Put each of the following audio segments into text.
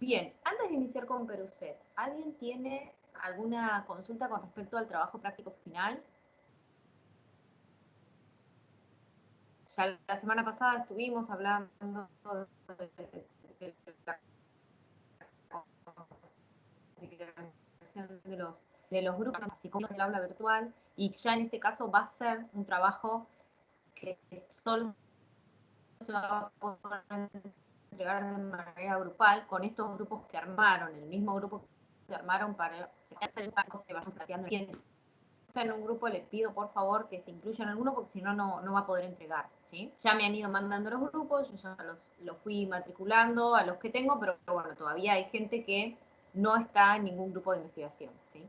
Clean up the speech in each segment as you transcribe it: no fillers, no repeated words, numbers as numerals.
Bien, antes de iniciar con Peruset, ¿alguien tiene alguna consulta con respecto al trabajo práctico final? Ya la semana pasada estuvimos hablando de la configuración de los grupos, así como el aula virtual, y ya en este caso va a ser un trabajo que solo se va a poder entregar de manera grupal con estos grupos que armaron, el mismo grupo que armaron para el paso que vayan planteando. Quien está en un grupo le pido por favor que se incluya en alguno porque si no, no va a poder entregar, ¿sí? Ya me han ido mandando los grupos, yo ya los fui matriculando a los que tengo, pero bueno, todavía hay gente que no está en ningún grupo de investigación, ¿sí?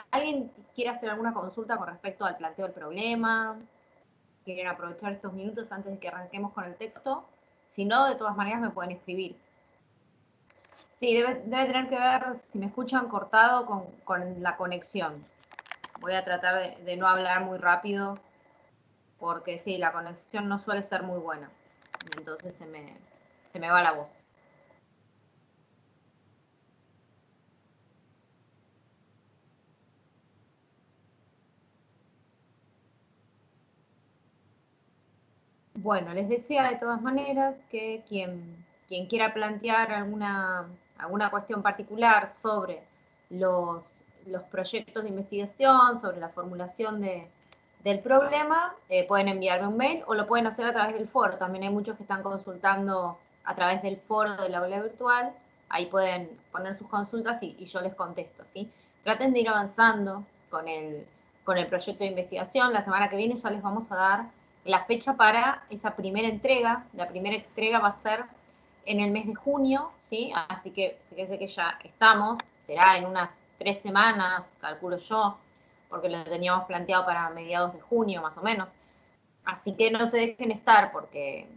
¿Alguien quiere hacer alguna consulta con respecto al planteo del problema? ¿Quieren aprovechar estos minutos antes de que arranquemos con el texto? Si no, de todas maneras me pueden escribir. Sí, debe tener que ver si me escuchan cortado con la conexión. Voy a tratar de no hablar muy rápido porque sí, la conexión no suele ser muy buena. Y entonces se me va la voz. Bueno, les decía de todas maneras que quien quiera plantear alguna cuestión particular sobre los proyectos de investigación, sobre la formulación del problema, pueden enviarme un mail o lo pueden hacer a través del foro. También hay muchos que están consultando a través del foro del aula virtual. Ahí pueden poner sus consultas y yo les contesto, ¿sí? Traten de ir avanzando con el proyecto de investigación. La semana que viene ya les vamos a dar la fecha para esa primera entrega. La primera entrega va a ser en el mes de junio, ¿sí? Así que fíjense que ya estamos, será en unas 3 semanas, calculo yo, porque lo teníamos planteado para mediados de junio más o menos. Así que no se dejen estar porque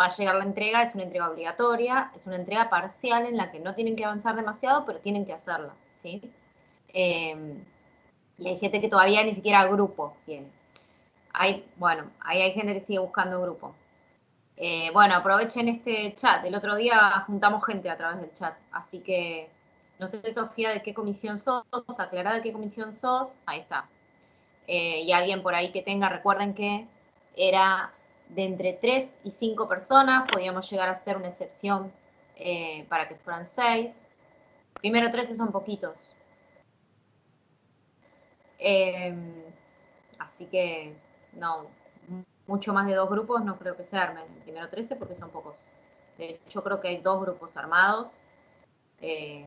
va a llegar la entrega, es una entrega obligatoria, es una entrega parcial en la que no tienen que avanzar demasiado, pero tienen que hacerla, ¿sí? Y hay gente que todavía ni siquiera grupo tiene. Bueno, ahí hay gente que sigue buscando grupo. Bueno, aprovechen este chat. El otro día juntamos gente a través del chat, así que no sé, Sofía, de qué comisión sos, aclará de qué comisión sos, ahí está. Y alguien por ahí que tenga, recuerden que era de entre 3 y 5 personas, podíamos llegar a hacer una excepción para que fueran 6. Primero 13 son poquitos. Así que no, mucho más de 2 grupos no creo que se armen. Primero 13 porque son pocos. De hecho, creo que hay 2 grupos armados y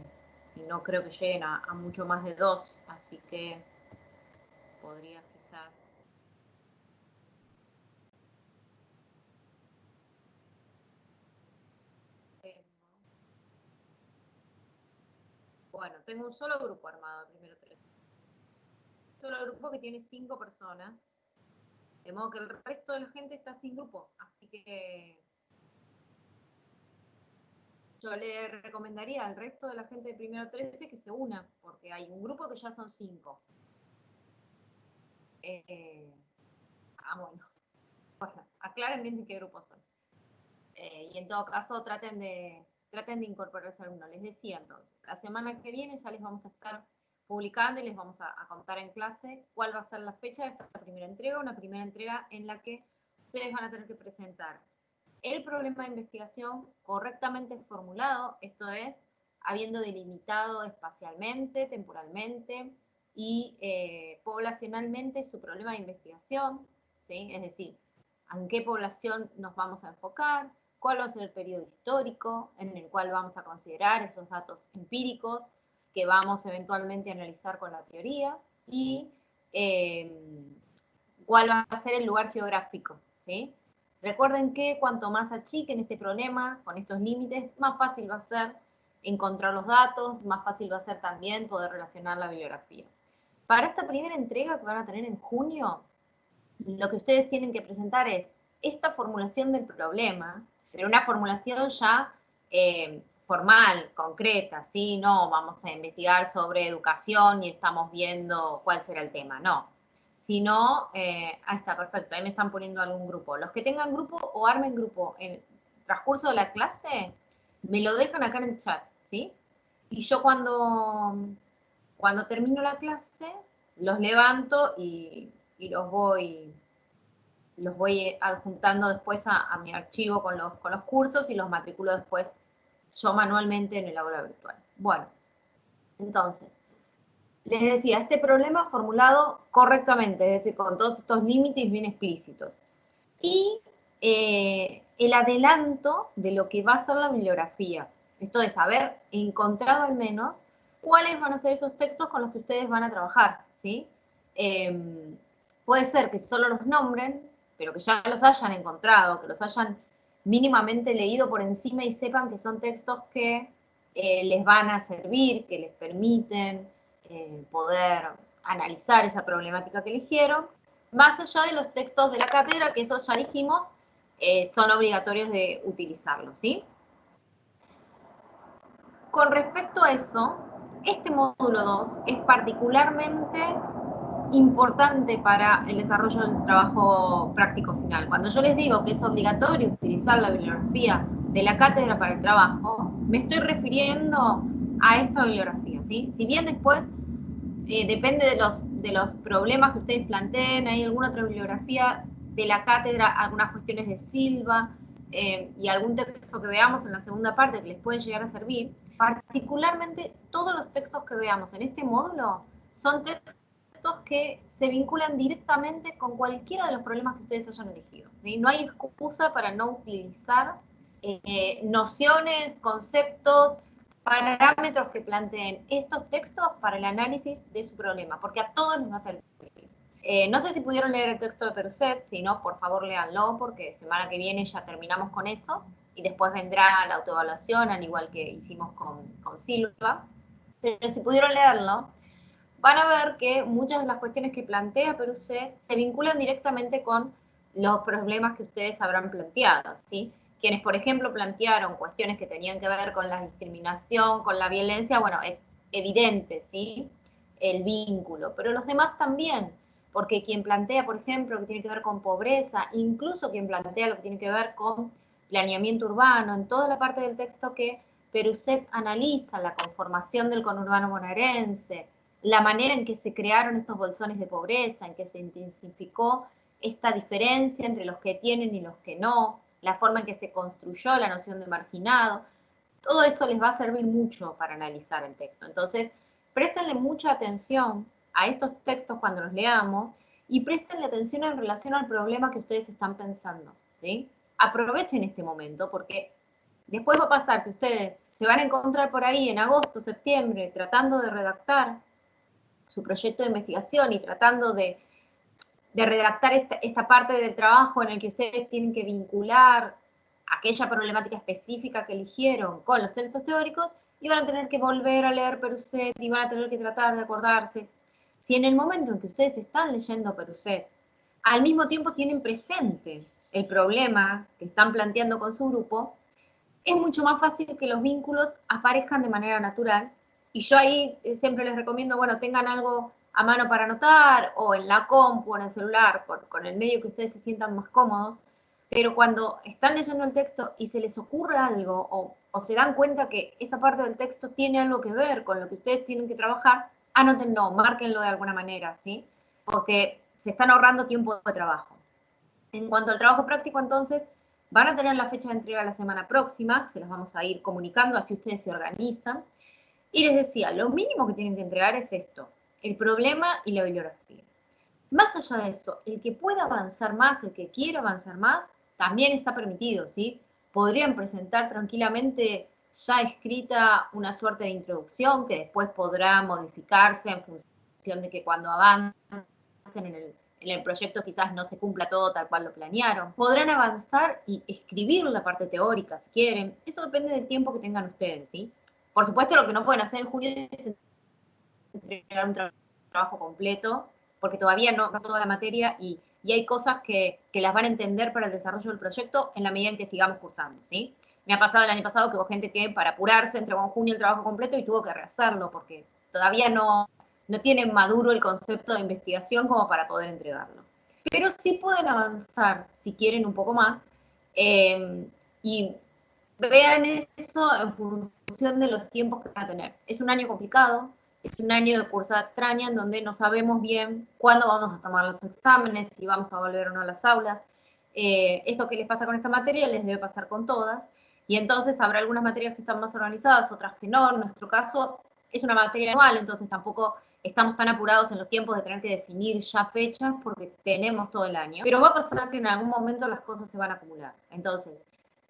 no creo que lleguen a mucho más de 2. Así que podría quizás... Bueno, tengo un solo grupo armado, primero 13. Solo grupo que tiene 5 personas. De modo que el resto de la gente está sin grupo. Así que yo le recomendaría al resto de la gente de primero 13 que se una, porque hay un grupo que ya son 5. Eh, bueno, aclaren bien de qué grupo son. Y en todo caso, traten de incorporarse a alguno. Les decía entonces, la semana que viene ya les vamos a estar publicando y les vamos a contar en clase cuál va a ser la fecha de esta primera entrega, una primera entrega en la que ustedes van a tener que presentar el problema de investigación correctamente formulado, esto es, habiendo delimitado espacialmente, temporalmente y poblacionalmente su problema de investigación, ¿sí? Es decir, en qué población nos vamos a enfocar, cuál va a ser el periodo histórico en el cual vamos a considerar estos datos empíricos que vamos eventualmente a analizar con la teoría y cuál va a ser el lugar geográfico, ¿sí? Recuerden que cuanto más achiquen este problema con estos límites, más fácil va a ser encontrar los datos, más fácil va a ser también poder relacionar la bibliografía. Para esta primera entrega que van a tener en junio, lo que ustedes tienen que presentar es esta formulación del problema, pero una formulación ya formal, concreta, ¿sí? No vamos a investigar sobre educación y estamos viendo cuál será el tema, no. Sino, ahí está, perfecto, ahí me están poniendo algún grupo. Los que tengan grupo o armen grupo en el transcurso de la clase, me lo dejan acá en el chat, ¿sí? Y yo cuando termino la clase, los levanto y los voy adjuntando después a mi archivo con los cursos y los matriculo después yo manualmente en el aula virtual. Bueno, entonces, les decía, este problema formulado correctamente, es decir, con todos estos límites bien explícitos. Y el adelanto de lo que va a ser la bibliografía. Esto es haber encontrado al menos cuáles van a ser esos textos con los que ustedes van a trabajar, ¿sí? Puede ser que solo los nombren, pero que ya los hayan encontrado, que los hayan mínimamente leído por encima y sepan que son textos que les van a servir, que les permiten poder analizar esa problemática que eligieron, más allá de los textos de la cátedra, que esos ya dijimos, son obligatorios de utilizarlos, ¿sí? Con respecto a eso, este módulo 2 es particularmente importante para el desarrollo del trabajo práctico final. Cuando yo les digo que es obligatorio utilizar la bibliografía de la cátedra para el trabajo, me estoy refiriendo a esta bibliografía, ¿sí? Si bien después depende de los problemas que ustedes planteen, hay alguna otra bibliografía de la cátedra, algunas cuestiones de Silva y algún texto que veamos en la segunda parte que les puede llegar a servir. Particularmente, todos los textos que veamos en este módulo son textos que se vinculan directamente con cualquiera de los problemas que ustedes hayan elegido, ¿sí? No hay excusa para no utilizar nociones, conceptos, parámetros que planteen estos textos para el análisis de su problema, porque a todos les va a servir. No sé si pudieron leer el texto de Peruset, si no, por favor léanlo, porque semana que viene ya terminamos con eso, y después vendrá la autoevaluación, al igual que hicimos con Silva. Pero si pudieron leerlo, van a ver que muchas de las cuestiones que plantea Peruset se vinculan directamente con los problemas que ustedes habrán planteado, ¿sí? Quienes, por ejemplo, plantearon cuestiones que tenían que ver con la discriminación, con la violencia, bueno, es evidente, ¿sí? El vínculo, pero los demás también, porque quien plantea, por ejemplo, que tiene que ver con pobreza, incluso quien plantea lo que tiene que ver con planeamiento urbano, en toda la parte del texto que Peruset analiza la conformación del conurbano bonaerense, la manera en que se crearon estos bolsones de pobreza, en que se intensificó esta diferencia entre los que tienen y los que no, la forma en que se construyó la noción de marginado, todo eso les va a servir mucho para analizar el texto. Entonces, préstenle mucha atención a estos textos cuando los leamos y préstenle atención en relación al problema que ustedes están pensando, ¿sí? Aprovechen este momento porque después va a pasar que ustedes se van a encontrar por ahí en agosto, septiembre, tratando de redactar su proyecto de investigación y tratando de redactar esta parte del trabajo en el que ustedes tienen que vincular aquella problemática específica que eligieron con los textos teóricos, y van a tener que volver a leer Peruset y van a tener que tratar de acordarse. Si en el momento en que ustedes están leyendo Peruset, al mismo tiempo tienen presente el problema que están planteando con su grupo, es mucho más fácil que los vínculos aparezcan de manera natural. Y yo ahí siempre les recomiendo, bueno, tengan algo a mano para anotar, o en la compu, o en el celular, con el medio que ustedes se sientan más cómodos, pero cuando están leyendo el texto y se les ocurre algo, o se dan cuenta que esa parte del texto tiene algo que ver con lo que ustedes tienen que trabajar, anótenlo, márquenlo de alguna manera, ¿sí? Porque se están ahorrando tiempo de trabajo. En cuanto al trabajo práctico, entonces, van a tener la fecha de entrega la semana próxima, se las vamos a ir comunicando, así ustedes se organizan. Y les decía, lo mínimo que tienen que entregar es esto, el problema y la bibliografía. Más allá de eso, el que pueda avanzar más, el que quiera avanzar más, también está permitido, ¿sí? Podrían presentar tranquilamente ya escrita una suerte de introducción que después podrá modificarse en función de que cuando avancen en el proyecto quizás no se cumpla todo tal cual lo planearon. Podrán avanzar y escribir la parte teórica si quieren. Eso depende del tiempo que tengan ustedes, ¿sí? Por supuesto, lo que no pueden hacer en junio es entregar un trabajo completo, porque todavía no pasó toda la materia y hay cosas que las van a entender para el desarrollo del proyecto en la medida en que sigamos cursando, ¿sí? Me ha pasado el año pasado que hubo gente que para apurarse entregó en junio el trabajo completo y tuvo que rehacerlo porque todavía no tienen maduro el concepto de investigación como para poder entregarlo. Pero sí pueden avanzar, si quieren, un poco más, y vean eso en función de los tiempos que van a tener. Es un año complicado, es un año de cursada extraña en donde no sabemos bien cuándo vamos a tomar los exámenes, si vamos a volver o no a las aulas. Esto que les pasa con esta materia les debe pasar con todas, y entonces habrá algunas materias que están más organizadas, otras que no. En nuestro caso es una materia anual, entonces tampoco estamos tan apurados en los tiempos de tener que definir ya fechas porque tenemos todo el año. Pero va a pasar que en algún momento las cosas se van a acumular. Entonces,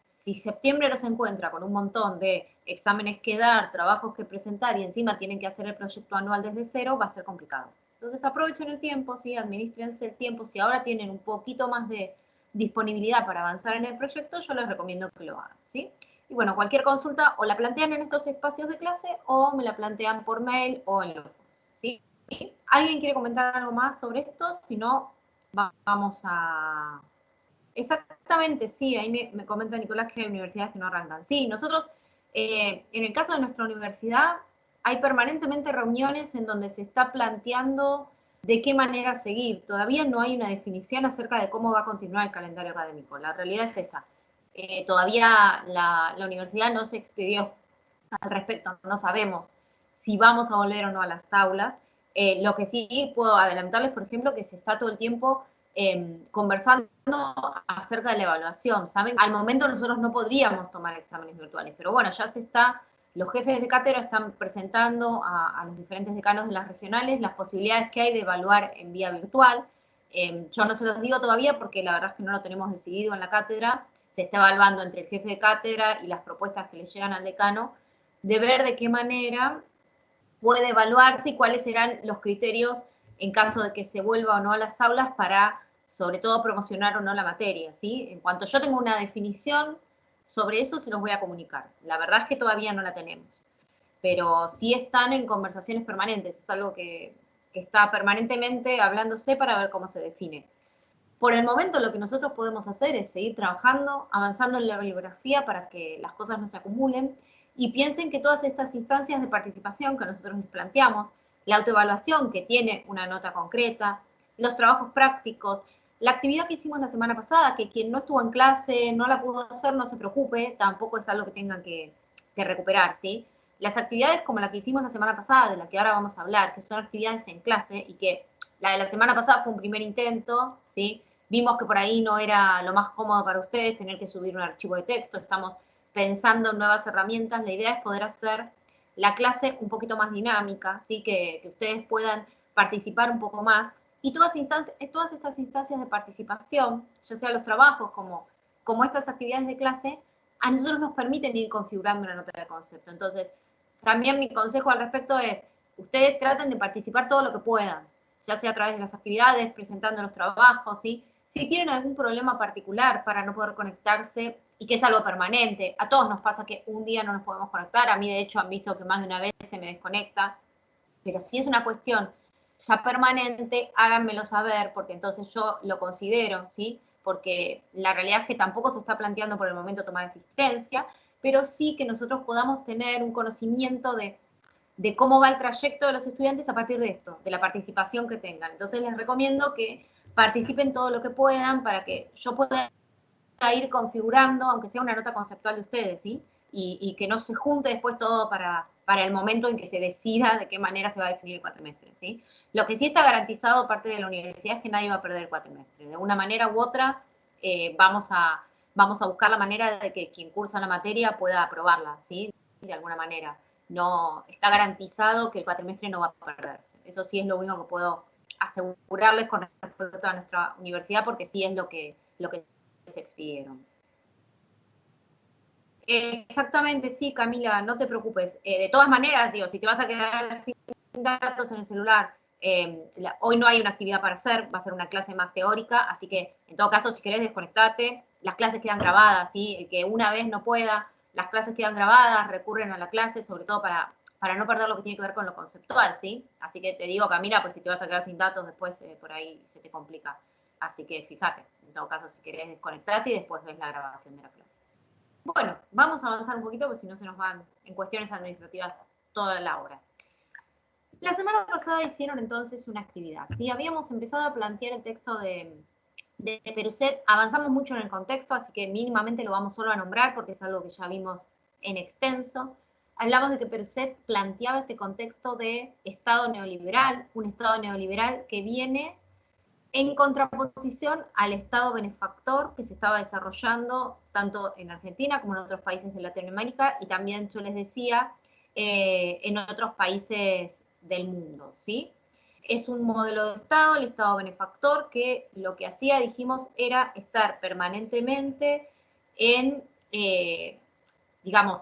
si septiembre nos encuentra con un montón de exámenes que dar, trabajos que presentar y encima tienen que hacer el proyecto anual desde cero, va a ser complicado. Entonces aprovechen el tiempo, ¿sí? Administrense el tiempo. Si ahora tienen un poquito más de disponibilidad para avanzar en el proyecto, yo les recomiendo que lo hagan, ¿sí? Y bueno, cualquier consulta o la plantean en estos espacios de clase o me la plantean por mail o en los foros, ¿sí? ¿Alguien quiere comentar algo más sobre esto? Si no, vamos a... Exactamente, sí, ahí me comenta Nicolás que hay universidades que no arrancan. Sí, nosotros, en el caso de nuestra universidad, hay permanentemente reuniones en donde se está planteando de qué manera seguir. Todavía no hay una definición acerca de cómo va a continuar el calendario académico. La realidad es esa. Todavía la universidad no se expidió al respecto, no sabemos si vamos a volver o no a las aulas. Lo que sí puedo adelantarles, por ejemplo, que se está todo el tiempo conversando acerca de la evaluación. ¿Saben? Al momento nosotros no podríamos tomar exámenes virtuales, pero bueno, ya se está, los jefes de cátedra están presentando a los diferentes decanos de las regionales las posibilidades que hay de evaluar en vía virtual. Yo no se los digo todavía porque la verdad es que no lo tenemos decidido en la cátedra. Se está evaluando entre el jefe de cátedra y las propuestas que le llegan al decano, de ver de qué manera puede evaluarse y cuáles serán los criterios en caso de que se vuelva o no a las aulas para, sobre todo, promocionar o no la materia, ¿sí? En cuanto yo tenga una definición sobre eso, se los voy a comunicar. La verdad es que todavía no la tenemos, pero sí están en conversaciones permanentes, es algo que está permanentemente hablándose para ver cómo se define. Por el momento lo que nosotros podemos hacer es seguir trabajando, avanzando en la bibliografía para que las cosas no se acumulen, y piensen que todas estas instancias de participación que nosotros les planteamos, la autoevaluación que tiene una nota concreta, los trabajos prácticos, la actividad que hicimos la semana pasada, que quien no estuvo en clase no la pudo hacer, no se preocupe, tampoco es algo que tengan que recuperar, ¿sí? Las actividades como la que hicimos la semana pasada, de la que ahora vamos a hablar, que son actividades en clase y que la de la semana pasada fue un primer intento, ¿sí? Vimos que por ahí no era lo más cómodo para ustedes tener que subir un archivo de texto, estamos pensando en nuevas herramientas. La idea es poder hacer la clase un poquito más dinámica, ¿sí? Que ustedes puedan participar un poco más. Y todas estas instancias de participación, ya sea los trabajos como estas actividades de clase, a nosotros nos permiten ir configurando una nota de concepto. Entonces, también mi consejo al respecto es, ustedes traten de participar todo lo que puedan, ya sea a través de las actividades, presentando los trabajos, ¿sí? Si tienen algún problema particular para no poder conectarse, y que es algo permanente, a todos nos pasa que un día no nos podemos conectar, a mí de hecho han visto que más de una vez se me desconecta, pero si es una cuestión ya permanente, háganmelo saber, porque entonces yo lo considero, ¿sí? Porque la realidad es que tampoco se está planteando por el momento tomar asistencia, pero sí que nosotros podamos tener un conocimiento de cómo va el trayecto de los estudiantes a partir de esto, de la participación que tengan. Entonces les recomiendo que participen todo lo que puedan para que yo pueda ir configurando, aunque sea una nota conceptual de ustedes, ¿sí? Y que no se junte después todo para el momento en que se decida de qué manera se va a definir el cuatrimestre, ¿sí? Lo que sí está garantizado parte de la universidad es que nadie va a perder el cuatrimestre. De una manera u otra vamos a buscar la manera de que quien cursa la materia pueda aprobarla, ¿sí? De alguna manera. No está garantizado que el cuatrimestre no va a perderse. Eso sí es lo único que puedo asegurarles con respecto a nuestra universidad, porque sí es lo que se expidieron. Exactamente, sí, Camila, no te preocupes. De todas maneras, digo, si te vas a quedar sin datos en el celular, hoy no hay una actividad para hacer, va a ser una clase más teórica, así que en todo caso, si querés desconectate, las clases quedan grabadas, ¿sí? El que una vez no pueda, las clases quedan grabadas, recurren a la clase, sobre todo para no perder lo que tiene que ver con lo conceptual, ¿sí? Así que te digo, Camila, pues si te vas a quedar sin datos, después por ahí se te complica. Así que fíjate, en todo caso, si querés desconectate y después ves la grabación de la clase. Bueno, vamos a avanzar un poquito porque si no se nos van en cuestiones administrativas toda la hora. La semana pasada hicieron entonces una actividad, ¿sí? Habíamos empezado a plantear el texto de de Peruzet avanzamos mucho en el contexto, así que mínimamente lo vamos solo a nombrar porque es algo que ya vimos en extenso. Hablamos de que Peruzet planteaba este contexto de Estado neoliberal, un Estado neoliberal que viene en contraposición al Estado benefactor que se estaba desarrollando tanto en Argentina como en otros países de Latinoamérica y también, yo les decía, en otros países del mundo, ¿sí? Es un modelo de Estado, el Estado benefactor, que lo que hacía, dijimos, era estar permanentemente en, digamos,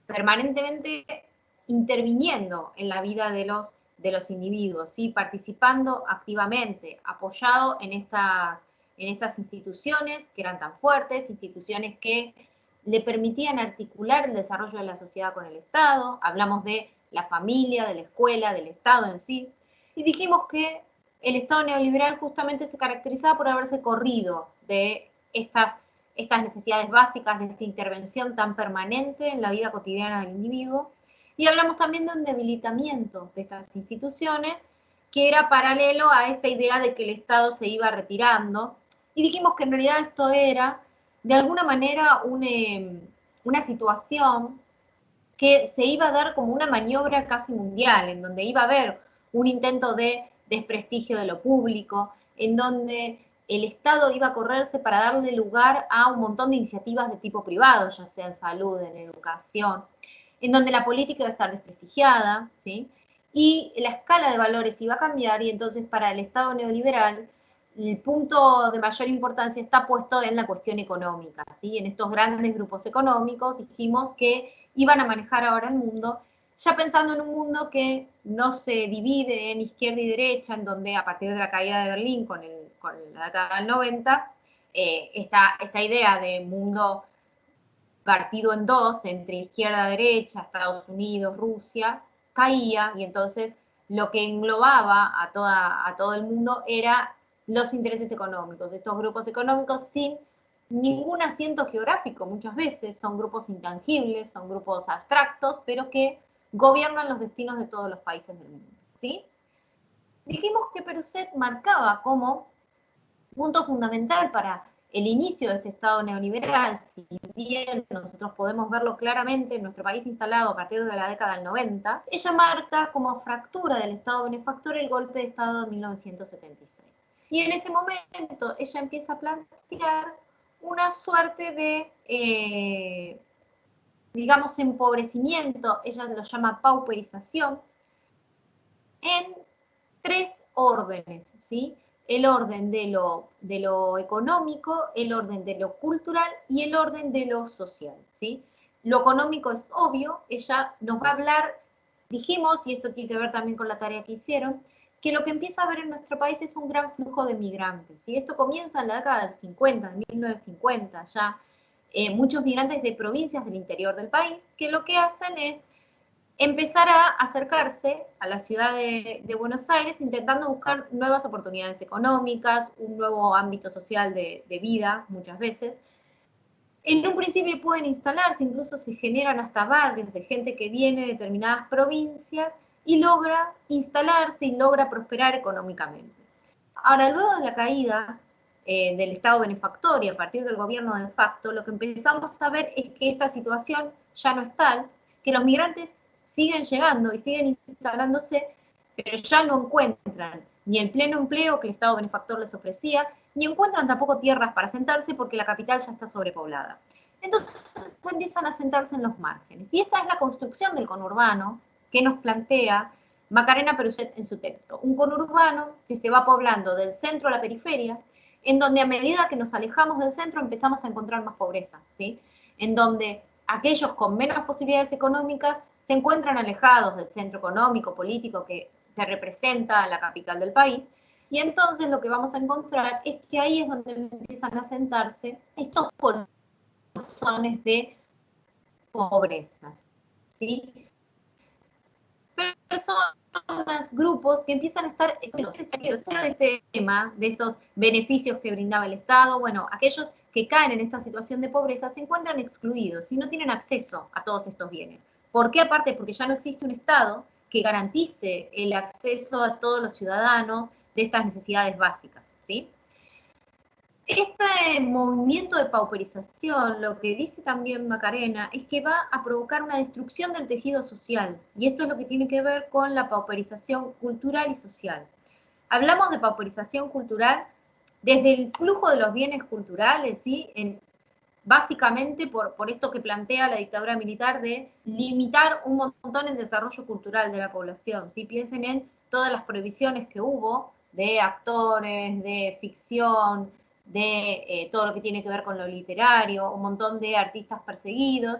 permanentemente interviniendo en la vida de los individuos, ¿sí? Participando activamente, apoyado en estas instituciones que eran tan fuertes, instituciones que le permitían articular el desarrollo de la sociedad con el Estado. Hablamos de la familia, de la escuela, del Estado en sí. Y dijimos que el Estado neoliberal justamente se caracterizaba por haberse corrido de estas necesidades básicas, de esta intervención tan permanente en la vida cotidiana del individuo. Y hablamos también de un debilitamiento de estas instituciones que era paralelo a esta idea de que el Estado se iba retirando. Y dijimos que en realidad esto era, de alguna manera, una situación que se iba a dar como una maniobra casi mundial, en donde iba a haber un intento de desprestigio de lo público, en donde el Estado iba a correrse para darle lugar a un montón de iniciativas de tipo privado, ya sea en salud, en educación, en donde la política iba a estar desprestigiada, ¿sí? Y la escala de valores iba a cambiar, y entonces para el Estado neoliberal el punto de mayor importancia está puesto en la cuestión económica, ¿sí? En estos grandes grupos económicos dijimos que iban a manejar ahora el mundo, ya pensando en un mundo que no se divide en izquierda y derecha, en donde a partir de la caída de Berlín con la década del 90, esta idea de mundo partido en dos, entre izquierda y derecha, Estados Unidos, Rusia, caía, y entonces lo que englobaba a todo el mundo era los intereses económicos, estos grupos económicos sin ningún asiento geográfico, muchas veces son grupos intangibles, son grupos abstractos, pero que gobiernan los destinos de todos los países del mundo, ¿sí? Dijimos que Peruzet marcaba como punto fundamental para el inicio de este Estado neoliberal, si bien nosotros podemos verlo claramente en nuestro país instalado a partir de la década del 90, ella marca como fractura del Estado benefactor el golpe de Estado de 1976. Y en ese momento ella empieza a plantear una suerte de, digamos, empobrecimiento, ella lo llama pauperización, en tres órdenes, ¿sí? El orden de lo económico, el orden de lo cultural y el orden de lo social, ¿sí? Lo económico es obvio, ella nos va a hablar, dijimos, y esto tiene que ver también con la tarea que hicieron, que lo que empieza a haber en nuestro país es un gran flujo de migrantes, ¿sí? Esto comienza en la década del 50, en 1950, ya muchos migrantes de provincias del interior del país, que lo que hacen es empezar a acercarse a la ciudad de Buenos Aires intentando buscar nuevas oportunidades económicas, un nuevo ámbito social de vida, muchas veces. En un principio pueden instalarse, incluso se generan hasta barrios de gente que viene de determinadas provincias y logra instalarse y logra prosperar económicamente. Ahora, luego de la caída del Estado benefactor y a partir del gobierno de facto, lo que empezamos a ver es que esta situación ya no es tal, que los migrantes siguen llegando y siguen instalándose, pero ya no encuentran ni el pleno empleo que el Estado benefactor les ofrecía, ni encuentran tampoco tierras para sentarse porque la capital ya está sobrepoblada. Entonces empiezan a sentarse en los márgenes. Y esta es la construcción del conurbano que nos plantea Macarena Peruzet en su texto. Un conurbano que se va poblando del centro a la periferia, en donde a medida que nos alejamos del centro empezamos a encontrar más pobreza, ¿sí? En donde aquellos con menos posibilidades económicas se encuentran alejados del centro económico, político que representa la capital del país, y entonces lo que vamos a encontrar es que ahí es donde empiezan a sentarse estos bolsones de pobreza, ¿sí? Personas, grupos que empiezan a estar de este tema, de estos beneficios que brindaba el Estado, bueno, aquellos que caen en esta situación de pobreza se encuentran excluidos y no tienen acceso a todos estos bienes. ¿Por qué? Aparte, porque ya no existe un Estado que garantice el acceso a todos los ciudadanos de estas necesidades básicas, ¿sí? Este movimiento de pauperización, lo que dice también Macarena, es que va a provocar una destrucción del tejido social. Y esto es lo que tiene que ver con la pauperización cultural y social. Hablamos de pauperización cultural desde el flujo de los bienes culturales, ¿sí? Básicamente por esto que plantea la dictadura militar de limitar un montón el desarrollo cultural de la población. ¿Sí? Piensen en todas las prohibiciones que hubo de actores, de ficción, de todo lo que tiene que ver con lo literario, un montón de artistas perseguidos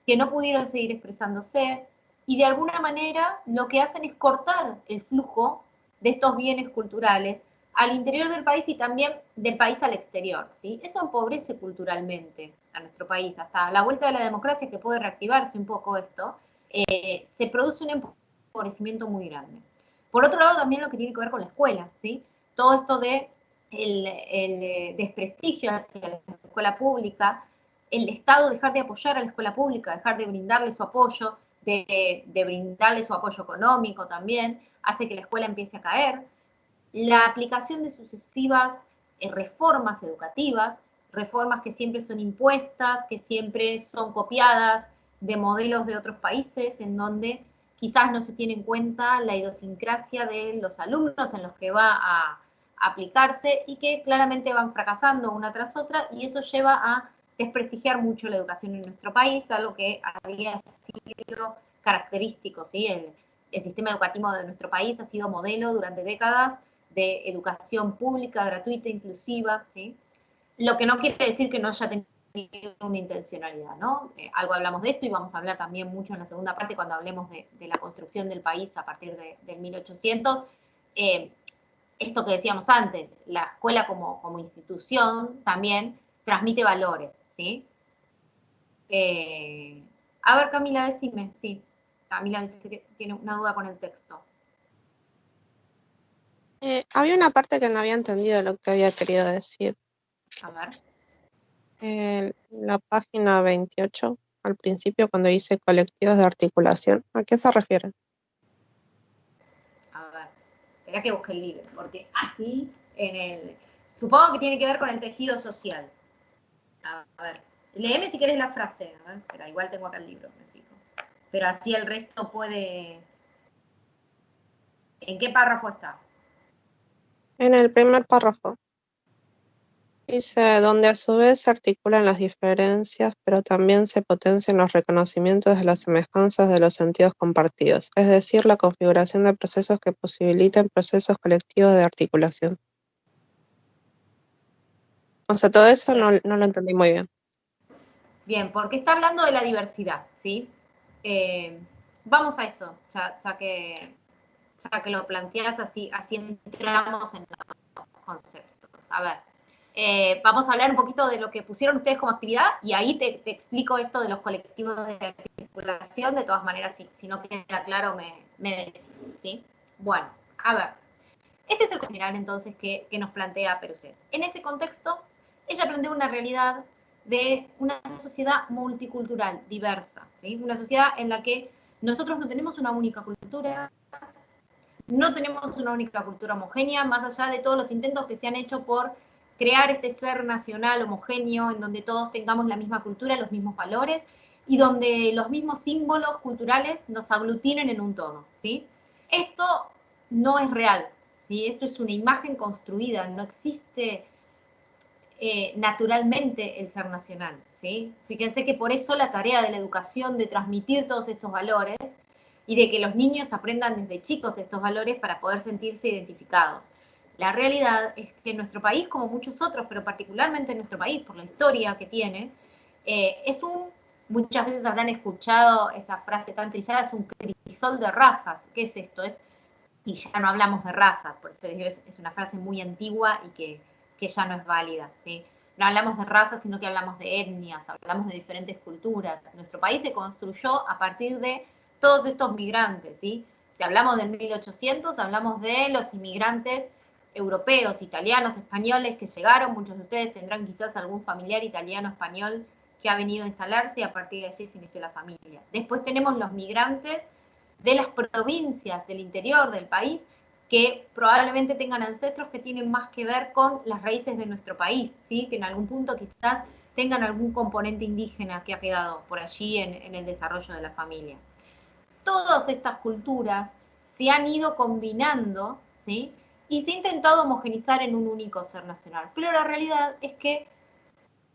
que no pudieron seguir expresándose y de alguna manera lo que hacen es cortar el flujo de estos bienes culturales al interior del país y también del país al exterior, ¿sí? Eso empobrece culturalmente a nuestro país. Hasta la vuelta de la democracia, que puede reactivarse un poco esto, se produce un empobrecimiento muy grande. Por otro lado, también lo que tiene que ver con la escuela, ¿sí? Todo esto de el desprestigio hacia la escuela pública, el Estado dejar de apoyar a la escuela pública, dejar de brindarle su apoyo, de brindarle su apoyo económico también, hace que la escuela empiece a caer. La aplicación de sucesivas reformas educativas, reformas que siempre son impuestas, que siempre son copiadas de modelos de otros países, en donde quizás no se tiene en cuenta la idiosincrasia de los alumnos en los que va a aplicarse y que claramente van fracasando una tras otra, y eso lleva a desprestigiar mucho la educación en nuestro país, algo que había sido característico, ¿sí? El sistema educativo de nuestro país ha sido modelo durante décadas de educación pública, gratuita, inclusiva, ¿sí? Lo que no quiere decir que no haya tenido una intencionalidad, ¿no? Algo hablamos de esto y vamos a hablar también mucho en la segunda parte cuando hablemos de la construcción del país a partir del 1800. Esto que decíamos antes, la escuela como institución también transmite valores, ¿sí? A ver, Camila, decime, sí. Camila dice que tiene una duda con el texto. Había una parte que no había entendido lo que había querido decir. A ver. En la página 28, al principio, cuando dice colectivos de articulación, ¿a qué se refiere? A ver, espera que busque el libro, porque así supongo que tiene que ver con el tejido social. A ver, léeme si querés la frase, a ver, espera, igual tengo acá el libro, me fijo. Pero así el resto puede... ¿En qué párrafo está? En el primer párrafo. Dice, donde a su vez se articulan las diferencias, pero también se potencian los reconocimientos de las semejanzas de los sentidos compartidos, es decir, la configuración de procesos que posibiliten procesos colectivos de articulación. O sea, todo eso no lo entendí muy bien. Bien, porque está hablando de la diversidad, ¿sí? Vamos a eso, ya que lo planteas así entramos en los conceptos. A ver, vamos a hablar un poquito de lo que pusieron ustedes como actividad y ahí te explico esto de los colectivos de articulación. De todas maneras, si no queda claro, me decís, ¿sí? Bueno, a ver. Este es el general entonces que nos plantea Peruset. En ese contexto, ella plantea una realidad de una sociedad multicultural, diversa, ¿sí? Una sociedad en la que nosotros no tenemos una única cultura, no tenemos una única cultura homogénea, más allá de todos los intentos que se han hecho por crear este ser nacional homogéneo, en donde todos tengamos la misma cultura, los mismos valores, y donde los mismos símbolos culturales nos aglutinen en un todo, ¿sí? Esto no es real, ¿sí? Esto es una imagen construida, no existe naturalmente el ser nacional, ¿sí? Fíjense que por eso la tarea de la educación, de transmitir todos estos valores, y de que los niños aprendan desde chicos estos valores para poder sentirse identificados. La realidad es que en nuestro país, como muchos otros, pero particularmente en nuestro país, por la historia que tiene, muchas veces habrán escuchado esa frase tan trillada, es un crisol de razas. ¿Qué es esto? Y ya no hablamos de razas, por eso les digo, es una frase muy antigua y que ya no es válida, ¿sí? No hablamos de razas, sino que hablamos de etnias, hablamos de diferentes culturas. Nuestro país se construyó a partir de todos estos migrantes, ¿sí? Si hablamos del 1800, hablamos de los inmigrantes europeos, italianos, españoles que llegaron. Muchos de ustedes tendrán quizás algún familiar italiano, español que ha venido a instalarse y a partir de allí se inició la familia. Después tenemos los migrantes de las provincias del interior del país que probablemente tengan ancestros que tienen más que ver con las raíces de nuestro país, ¿sí? Que en algún punto quizás tengan algún componente indígena que ha quedado por allí en el desarrollo de la familia. Todas estas culturas se han ido combinando, ¿sí? Y se ha intentado homogenizar en un único ser nacional. Pero la realidad es que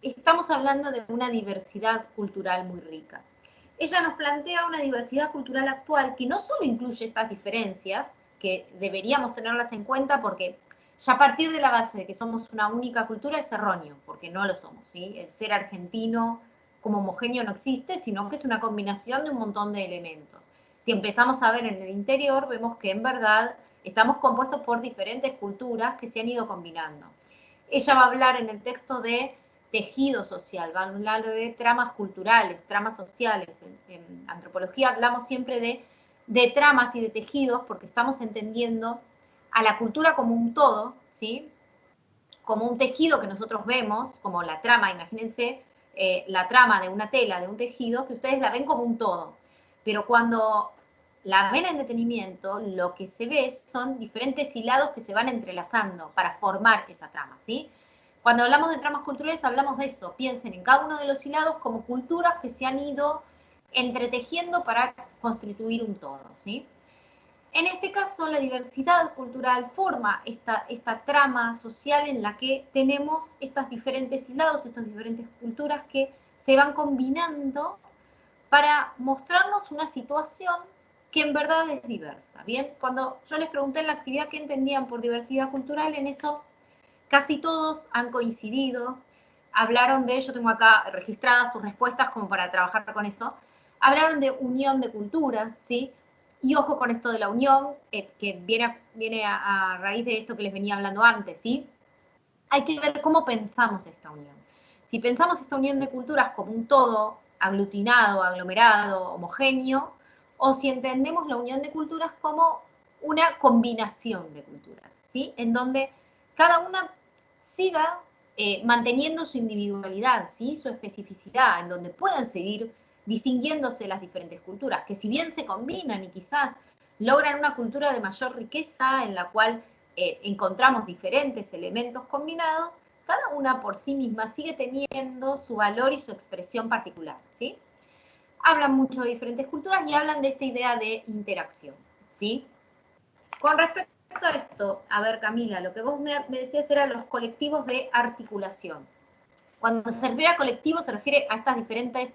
estamos hablando de una diversidad cultural muy rica. Ella nos plantea una diversidad cultural actual que no solo incluye estas diferencias, que deberíamos tenerlas en cuenta porque ya a partir de la base de que somos una única cultura es erróneo, porque no lo somos, ¿sí? El ser argentino como homogéneo no existe, sino que es una combinación de un montón de elementos. Si empezamos a ver en el interior, vemos que en verdad estamos compuestos por diferentes culturas que se han ido combinando. Ella va a hablar en el texto de tejido social, va a hablar de tramas culturales, tramas sociales. En antropología hablamos siempre de tramas y de tejidos porque estamos entendiendo a la cultura como un todo, ¿sí? Como un tejido que nosotros vemos, como la trama, imagínense la trama de una tela, de un tejido, que ustedes la ven como un todo. Pero cuando la ven en detenimiento, lo que se ve son diferentes hilados que se van entrelazando para formar esa trama, ¿sí? Cuando hablamos de tramas culturales hablamos de eso. Piensen en cada uno de los hilados como culturas que se han ido entretejiendo para constituir un todo, ¿sí? En este caso, la diversidad cultural forma esta trama social en la que tenemos estos diferentes hilados, estas diferentes culturas que se van combinando para mostrarnos una situación que en verdad es diversa. Bien, cuando yo les pregunté en la actividad qué entendían por diversidad cultural, en eso casi todos han coincidido, hablaron de, yo tengo acá registradas sus respuestas como para trabajar con eso, hablaron de unión de culturas, ¿sí? Y ojo con esto de la unión, que viene a raíz de esto que les venía hablando antes, ¿sí? Hay que ver cómo pensamos esta unión. Si pensamos esta unión de culturas como un todo aglutinado, aglomerado, homogéneo, o si entendemos la unión de culturas como una combinación de culturas, ¿sí? En donde cada una siga manteniendo su individualidad, ¿sí? Su especificidad, en donde puedan seguir distinguiéndose las diferentes culturas, que si bien se combinan y quizás logran una cultura de mayor riqueza en la cual encontramos diferentes elementos combinados, cada una por sí misma sigue teniendo su valor y su expresión particular, ¿sí? Hablan mucho de diferentes culturas y hablan de esta idea de interacción, ¿sí? Con respecto a esto, a ver, Camila, lo que vos me decías eran los colectivos de articulación. Cuando se refiere a colectivos, se refiere a estas diferentes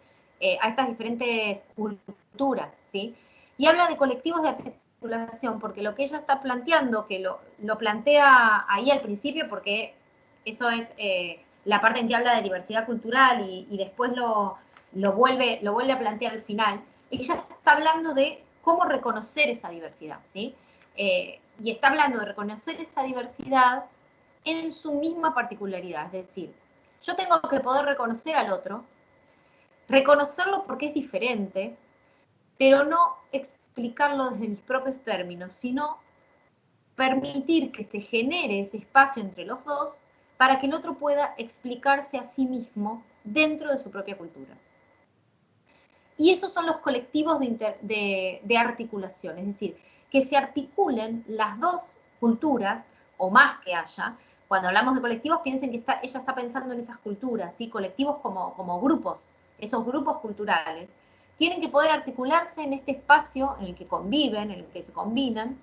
culturas, ¿sí? Y habla de colectivos de articulación, porque lo que ella está planteando, que lo plantea ahí al principio, porque eso es la parte en que habla de diversidad cultural y después lo vuelve a plantear al final, ella está hablando de cómo reconocer esa diversidad, ¿sí? Y está hablando de reconocer esa diversidad en su misma particularidad, es decir, yo tengo que poder reconocer al otro, reconocerlo porque es diferente, pero no explicarlo desde mis propios términos, sino permitir que se genere ese espacio entre los dos para que el otro pueda explicarse a sí mismo dentro de su propia cultura. Y esos son los colectivos de articulación, es decir, que se articulen las dos culturas, o más que haya. Cuando hablamos de colectivos, piensen que ella está pensando en esas culturas, ¿sí? Colectivos como grupos, esos grupos culturales, tienen que poder articularse en este espacio en el que conviven, en el que se combinan,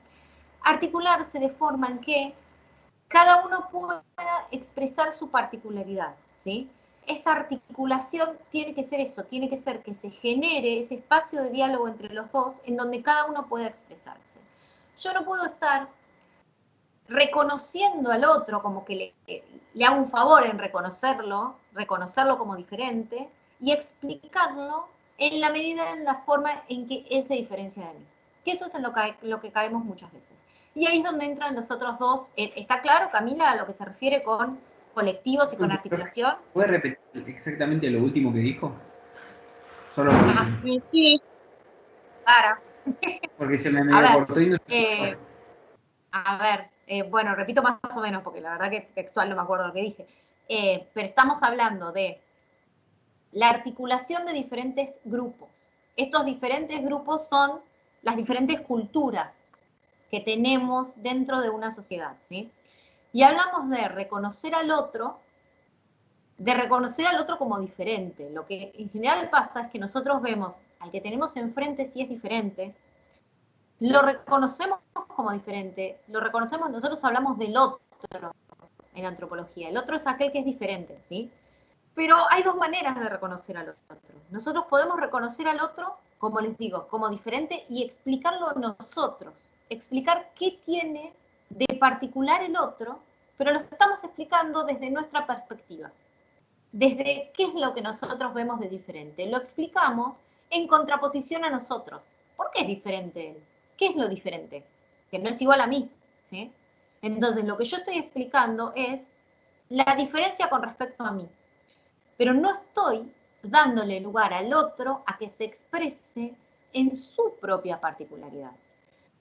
articularse de forma en que cada uno pueda expresar su particularidad, ¿sí? Esa articulación tiene que ser eso, tiene que ser que se genere ese espacio de diálogo entre los dos en donde cada uno pueda expresarse. Yo no puedo estar reconociendo al otro como que le hago un favor en reconocerlo como diferente y explicarlo en la medida, en la forma en que él se diferencia de mí. Que eso es en lo que caemos muchas veces. Y ahí es donde entran los otros dos. ¿Está claro, Camila, a lo que se refiere con colectivos y con articulación? ¿Puede repetir exactamente lo último que dijo? Solo lo último. Sí, para. Porque se me A ver, cortó y no bueno, repito más o menos, porque la verdad que textual no me acuerdo lo que dije. Pero estamos hablando de la articulación de diferentes grupos. Estos diferentes grupos son las diferentes culturas que tenemos dentro de una sociedad, ¿sí? Y hablamos de reconocer al otro como diferente. Lo que en general pasa es que nosotros vemos al que tenemos enfrente si es diferente, lo reconocemos como diferente, lo reconocemos, nosotros hablamos del otro en antropología. El otro es aquel que es diferente, ¿sí? Pero hay dos maneras de reconocer al otro. Nosotros podemos reconocer al otro, como les digo, como diferente y explicarlo nosotros. Explicar qué tiene de particular el otro, pero lo estamos explicando desde nuestra perspectiva. Desde qué es lo que nosotros vemos de diferente. Lo explicamos en contraposición a nosotros. ¿Por qué es diferente él? ¿Qué es lo diferente? Que no es igual a mí, ¿sí? Entonces, lo que yo estoy explicando es la diferencia con respecto a mí. Pero no estoy dándole lugar al otro a que se exprese en su propia particularidad.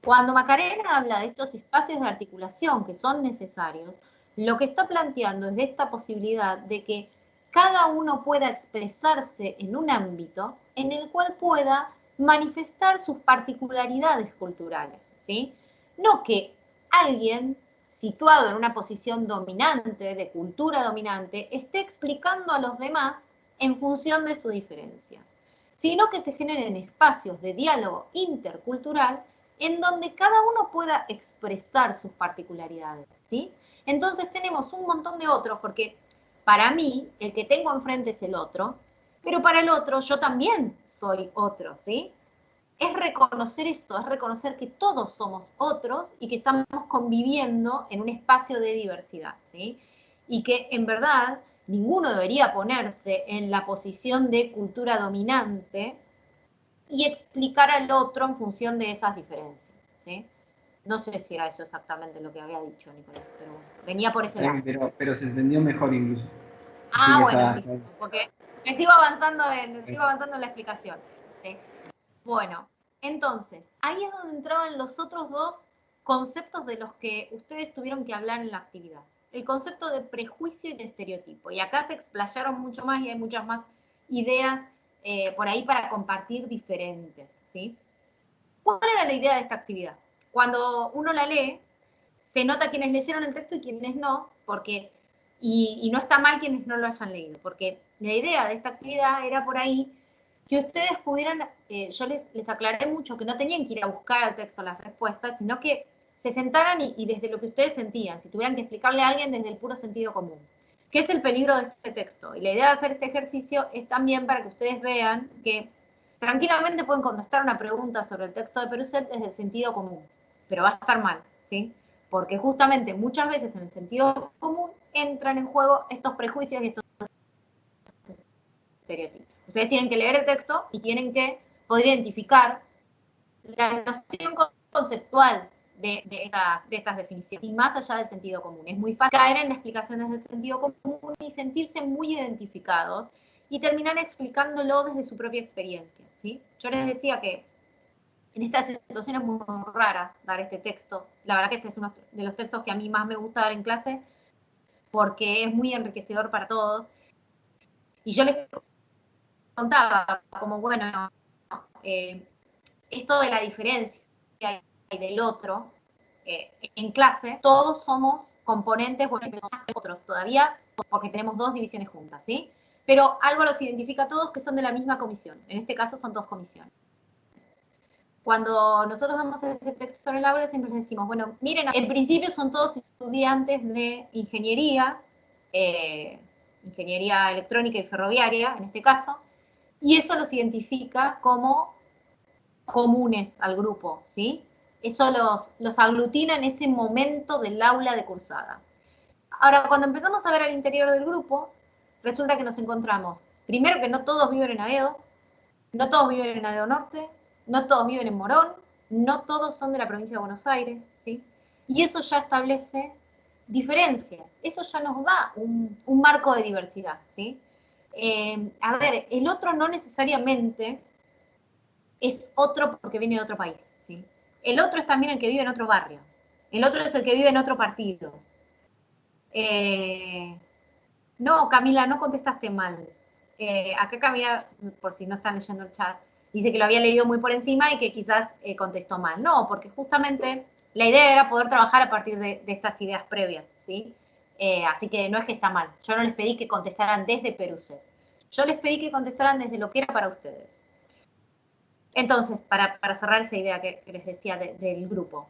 Cuando Macarena habla de estos espacios de articulación que son necesarios, lo que está planteando es de esta posibilidad de que cada uno pueda expresarse en un ámbito en el cual pueda manifestar sus particularidades culturales, ¿sí? No que alguien situado en una posición dominante, de cultura dominante, esté explicando a los demás en función de su diferencia, sino que se generen espacios de diálogo intercultural en donde cada uno pueda expresar sus particularidades, ¿sí? Entonces tenemos un montón de otros, porque para mí el que tengo enfrente es el otro, pero para el otro yo también soy otro, ¿sí? Es reconocer eso, es reconocer que todos somos otros y que estamos conviviendo en un espacio de diversidad, ¿sí? Y que en verdad ninguno debería ponerse en la posición de cultura dominante y explicar al otro en función de esas diferencias, ¿sí? No sé si era eso exactamente lo que había dicho Nicolás, pero venía por ese lado. Pero se entendió mejor incluso. Ah, bueno, listo, porque me sigo avanzando en la explicación, ¿sí? Bueno, entonces, ahí es donde entraban los otros dos conceptos de los que ustedes tuvieron que hablar en la actividad. El concepto de prejuicio y de estereotipo. Y acá se explayaron mucho más y hay muchas más ideas por ahí para compartir diferentes, ¿sí? ¿Cuál era la idea de esta actividad? Cuando uno la lee, se nota quienes leyeron el texto y quienes no, porque, y no está mal quienes no lo hayan leído, porque la idea de esta actividad era por ahí que ustedes pudieran, yo les aclaré mucho que no tenían que ir a buscar al texto las respuestas, sino que se sentaran y desde lo que ustedes sentían, si tuvieran que explicarle a alguien desde el puro sentido común. ¿Qué es el peligro de este texto? Y la idea de hacer este ejercicio es también para que ustedes vean que tranquilamente pueden contestar una pregunta sobre el texto de Peruset desde el sentido común, pero va a estar mal, ¿sí? Porque justamente muchas veces en el sentido común entran en juego estos prejuicios y estos estereotipos. Ustedes tienen que leer el texto y tienen que poder identificar la noción conceptual de estas definiciones y más allá del sentido común. Es muy fácil caer en explicaciones del sentido común y sentirse muy identificados y terminar explicándolo desde su propia experiencia, ¿sí? Yo les decía que en esta situación es muy rara dar este texto. La verdad que este es uno de los textos que a mí más me gusta dar en clase porque es muy enriquecedor para todos. Y yo les contaba como, bueno, esto de la diferencia y del otro, en clase, todos somos componentes, bueno, otros todavía, porque tenemos dos divisiones juntas, ¿sí? Pero algo los identifica a todos que son de la misma comisión. En este caso son dos comisiones. Cuando nosotros damos este texto en el aula, siempre les decimos, bueno, miren, en principio son todos estudiantes de ingeniería, ingeniería electrónica y ferroviaria, en este caso, y eso los identifica como comunes al grupo, ¿sí? Eso los aglutina en ese momento del aula de cursada. Ahora, cuando empezamos a ver al interior del grupo, resulta que nos encontramos, primero que no todos viven en Aedo, no todos viven en Aedo Norte, no todos viven en Morón, no todos son de la provincia de Buenos Aires, ¿sí? Y eso ya establece diferencias, eso ya nos da un marco de diversidad, ¿sí? A ver, el otro no necesariamente es otro porque viene de otro país, ¿sí? El otro es también el que vive en otro barrio, el otro es el que vive en otro partido. No, Camila, no contestaste mal. Acá Camila, por si no están leyendo el chat, dice que lo había leído muy por encima y que quizás contestó mal. No, porque justamente la idea era poder trabajar a partir de estas ideas previas, ¿sí? Así que no es que está mal. Yo no les pedí que contestaran desde Peruset. Yo les pedí que contestaran desde lo que era para ustedes. Entonces, para cerrar esa idea que les decía del grupo,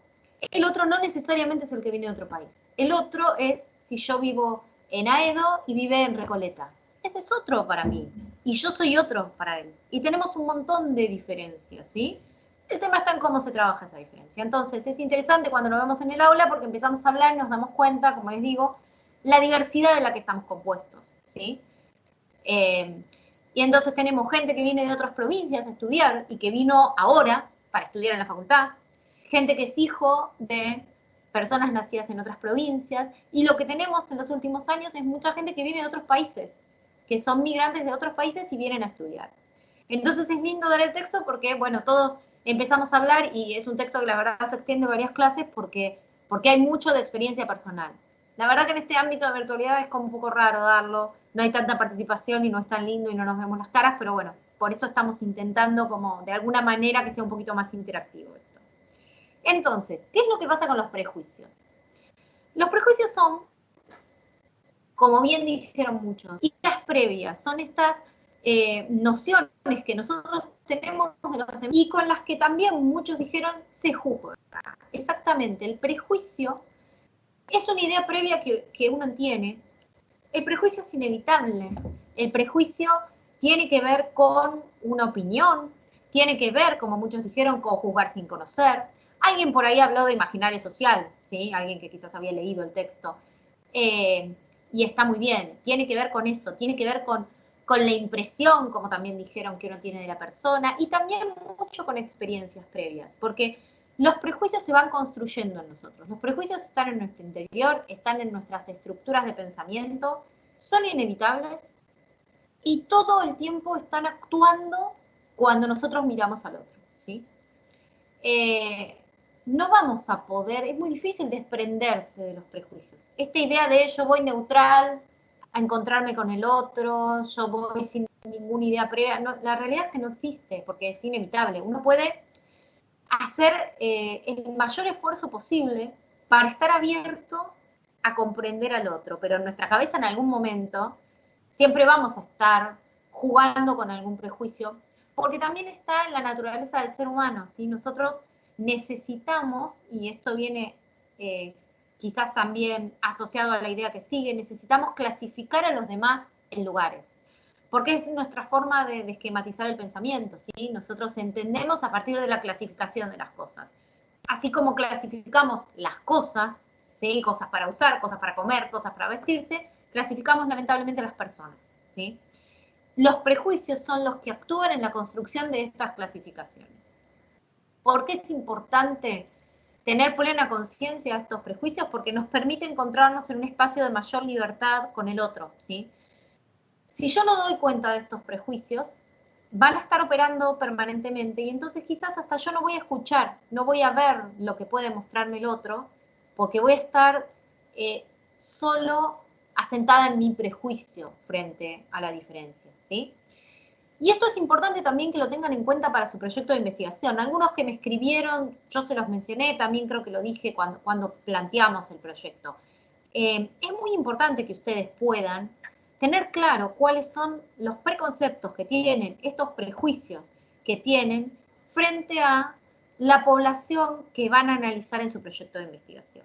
el otro no necesariamente es el que viene de otro país. El otro es si yo vivo en Aedo y vive en Recoleta. Ese es otro para mí. Y yo soy otro para él. Y tenemos un montón de diferencias, ¿sí? El tema está en cómo se trabaja esa diferencia. Entonces, es interesante cuando nos vemos en el aula porque empezamos a hablar y nos damos cuenta, como les digo, la diversidad de la que estamos compuestos, ¿sí? Y entonces tenemos gente que viene de otras provincias a estudiar y que vino ahora para estudiar en la facultad, gente que es hijo de personas nacidas en otras provincias, y lo que tenemos en los últimos años es mucha gente que viene de otros países, que son migrantes de otros países y vienen a estudiar. Entonces es lindo dar el texto porque, bueno, todos empezamos a hablar y es un texto que la verdad se extiende varias clases porque hay mucho de experiencia personal. La verdad que en este ámbito de virtualidad es como un poco raro darlo, no hay tanta participación y no es tan lindo y no nos vemos las caras, pero bueno, por eso estamos intentando como de alguna manera que sea un poquito más interactivo esto. Entonces, ¿qué es lo que pasa con los prejuicios? Los prejuicios son, como bien dijeron muchos, ideas previas, son estas nociones que nosotros tenemos de los demás y con las que también muchos dijeron se juzga. Exactamente, el prejuicio es una idea previa que uno tiene. El prejuicio es inevitable. El prejuicio tiene que ver con una opinión, tiene que ver, como muchos dijeron, con juzgar sin conocer. Alguien por ahí habló de imaginario social, ¿sí? Alguien que quizás había leído el texto. Y está muy bien, tiene que ver con eso, tiene que ver con la impresión, como también dijeron, que uno tiene de la persona, y también mucho con experiencias previas, porque los prejuicios se van construyendo en nosotros. Los prejuicios están en nuestro interior, están en nuestras estructuras de pensamiento, son inevitables y todo el tiempo están actuando cuando nosotros miramos al otro, ¿sí? No vamos a poder, es muy difícil desprenderse de los prejuicios. Esta idea de yo voy neutral a encontrarme con el otro, yo voy sin ninguna idea previa, no, la realidad es que no existe, porque es inevitable. Uno puede hacer el mayor esfuerzo posible para estar abierto a comprender al otro, pero en nuestra cabeza en algún momento siempre vamos a estar jugando con algún prejuicio, porque también está en la naturaleza del ser humano, ¿sí? Nosotros necesitamos, y esto viene quizás también asociado a la idea que sigue, necesitamos clasificar a los demás en lugares, porque es nuestra forma de esquematizar el pensamiento, ¿sí? Nosotros entendemos a partir de la clasificación de las cosas. Así como clasificamos las cosas, ¿sí? Cosas para usar, cosas para comer, cosas para vestirse, clasificamos lamentablemente a las personas, ¿sí? Los prejuicios son los que actúan en la construcción de estas clasificaciones. ¿Por qué es importante tener plena conciencia de estos prejuicios? Porque nos permite encontrarnos en un espacio de mayor libertad con el otro, ¿sí? Si yo no doy cuenta de estos prejuicios, van a estar operando permanentemente y entonces quizás hasta yo no voy a escuchar, no voy a ver lo que puede mostrarme el otro, porque voy a estar solo asentada en mi prejuicio frente a la diferencia, ¿sí? Y esto es importante también que lo tengan en cuenta para su proyecto de investigación. Algunos que me escribieron, yo se los mencioné, también creo que lo dije cuando planteamos el proyecto. Es muy importante que ustedes puedan tener claro cuáles son los preconceptos que tienen, estos prejuicios que tienen frente a la población que van a analizar en su proyecto de investigación.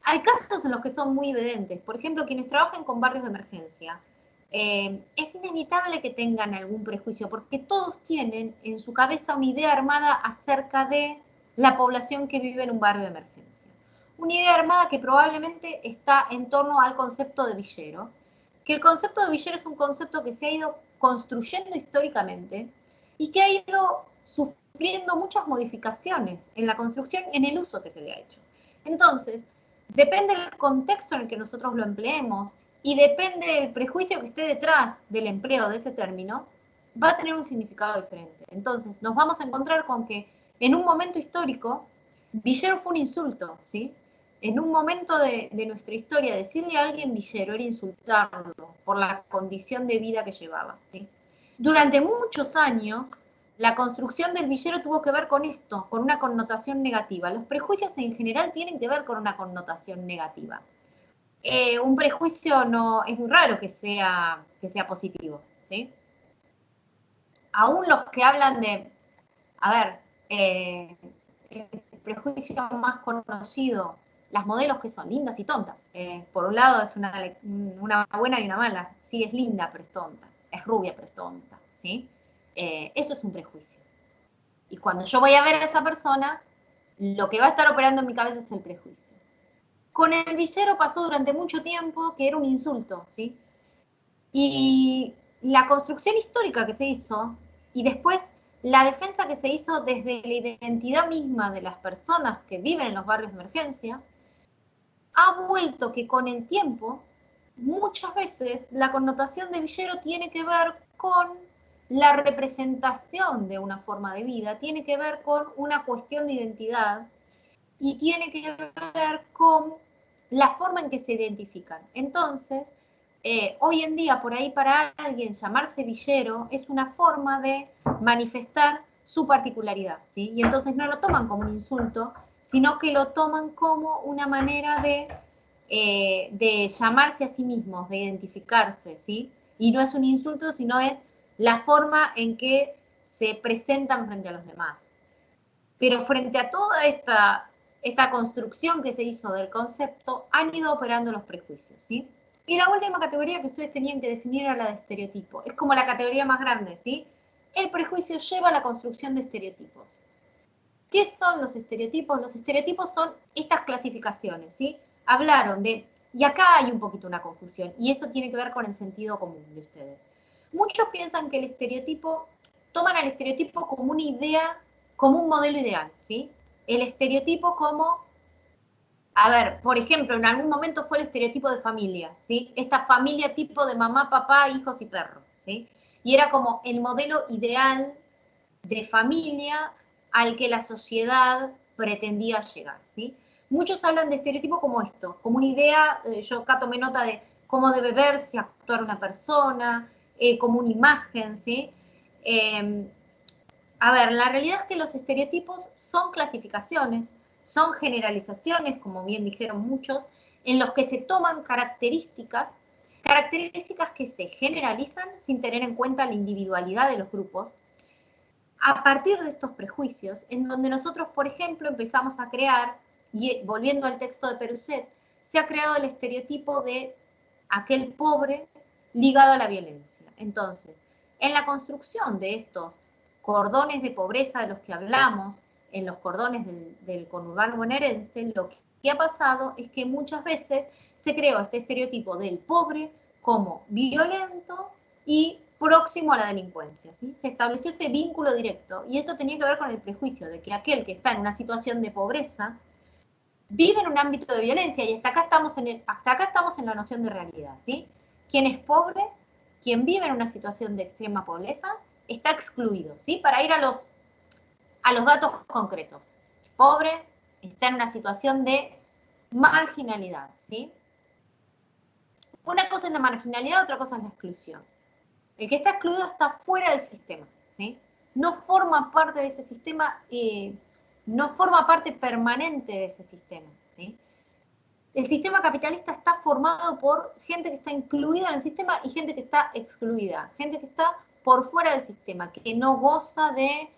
Hay casos en los que son muy evidentes. Por ejemplo, quienes trabajan con barrios de emergencia. Es inevitable que tengan algún prejuicio porque todos tienen en su cabeza una idea armada acerca de la población que vive en un barrio de emergencia. Una idea armada que probablemente está en torno al concepto de villero, que el concepto de villero es un concepto que se ha ido construyendo históricamente y que ha ido sufriendo muchas modificaciones en la construcción y en el uso que se le ha hecho. Entonces, depende del contexto en el que nosotros lo empleemos y depende del prejuicio que esté detrás del empleo de ese término, va a tener un significado diferente. Entonces, nos vamos a encontrar con que en un momento histórico, villero fue un insulto, ¿sí? En un momento de nuestra historia, decirle a alguien villero era insultarlo por la condición de vida que llevaba, ¿sí? Durante muchos años, la construcción del villero tuvo que ver con esto, con una connotación negativa. Los prejuicios en general tienen que ver con una connotación negativa. Un prejuicio no es muy raro que sea positivo, ¿sí? Aún los que hablan de, a ver, el prejuicio más conocido, las modelos que son lindas y tontas. Por un lado es una buena y una mala. Sí, es linda, pero es tonta. Es rubia, pero es tonta, ¿sí? Eso es un prejuicio. Y cuando yo voy a ver a esa persona, lo que va a estar operando en mi cabeza es el prejuicio. Con el villero pasó durante mucho tiempo que era un insulto, ¿sí? Y la construcción histórica que se hizo, y después la defensa que se hizo desde la identidad misma de las personas que viven en los barrios de emergencia, ha vuelto que con el tiempo, muchas veces la connotación de villero tiene que ver con la representación de una forma de vida, tiene que ver con una cuestión de identidad y tiene que ver con la forma en que se identifican. Entonces, hoy en día, por ahí para alguien llamarse villero es una forma de manifestar su particularidad, ¿sí? Y entonces no lo toman como un insulto, sino que lo toman como una manera de llamarse a sí mismos, de identificarse, ¿sí? Y no es un insulto, sino es la forma en que se presentan frente a los demás. Pero frente a toda esta construcción que se hizo del concepto, han ido operando los prejuicios, ¿sí? Y la última categoría que ustedes tenían que definir era la de estereotipo. Es como la categoría más grande, ¿sí? El prejuicio lleva a la construcción de estereotipos. ¿Qué son los estereotipos? Los estereotipos son estas clasificaciones, ¿sí? Hablaron de, y acá hay un poquito una confusión, y eso tiene que ver con el sentido común de ustedes. Muchos piensan que el estereotipo, toman al estereotipo como una idea, como un modelo ideal, ¿sí? El estereotipo como, a ver, por ejemplo, en algún momento fue el estereotipo de familia, ¿sí? Esta familia tipo de mamá, papá, hijos y perros, ¿sí? Y era como el modelo ideal de familia al que la sociedad pretendía llegar, ¿sí? Muchos hablan de estereotipo como esto, como una idea, yo acá tomé nota de cómo debe verse, actuar una persona, como una imagen, ¿sí? A ver, la realidad es que los estereotipos son clasificaciones, son generalizaciones, como bien dijeron muchos, en los que se toman características que se generalizan sin tener en cuenta la individualidad de los grupos, a partir de estos prejuicios, en donde nosotros, por ejemplo, empezamos a crear, y volviendo al texto de Peruset, se ha creado el estereotipo de aquel pobre ligado a la violencia. Entonces, en la construcción de estos cordones de pobreza de los que hablamos, en los cordones del conurbano bonaerense, lo que ha pasado es que muchas veces se creó este estereotipo del pobre como violento y próximo a la delincuencia, ¿sí? Se estableció este vínculo directo y esto tenía que ver con el prejuicio de que aquel que está en una situación de pobreza vive en un ámbito de violencia y hasta acá estamos en la noción de realidad, ¿sí? Quien es pobre, quien vive en una situación de extrema pobreza, está excluido, ¿sí? Para ir a los datos concretos. Pobre está en una situación de marginalidad, ¿sí? Una cosa es la marginalidad, otra cosa es la exclusión. El que está excluido está fuera del sistema, ¿sí? No forma parte de ese sistema, no forma parte permanente de ese sistema, ¿sí? El sistema capitalista está formado por gente que está incluida en el sistema y gente que está excluida, gente que está por fuera del sistema, que no goza de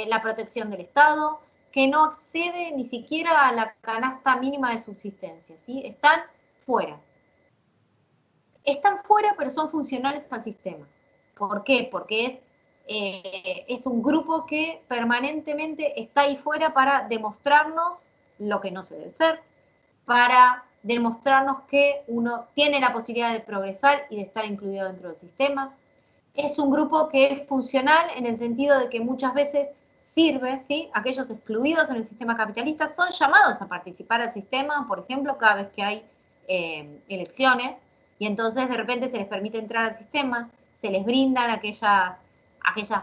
la protección del Estado, que no accede ni siquiera a la canasta mínima de subsistencia, ¿sí? Están fuera. Están fuera, pero son funcionales al sistema. ¿Por qué? Porque es un grupo que permanentemente está ahí fuera para demostrarnos lo que no se debe ser, para demostrarnos que uno tiene la posibilidad de progresar y de estar incluido dentro del sistema. Es un grupo que es funcional en el sentido de que muchas veces sirve, ¿sí? Aquellos excluidos en el sistema capitalista son llamados a participar al sistema, por ejemplo, cada vez que hay elecciones, y entonces de repente se les permite entrar al sistema, se les brindan aquellas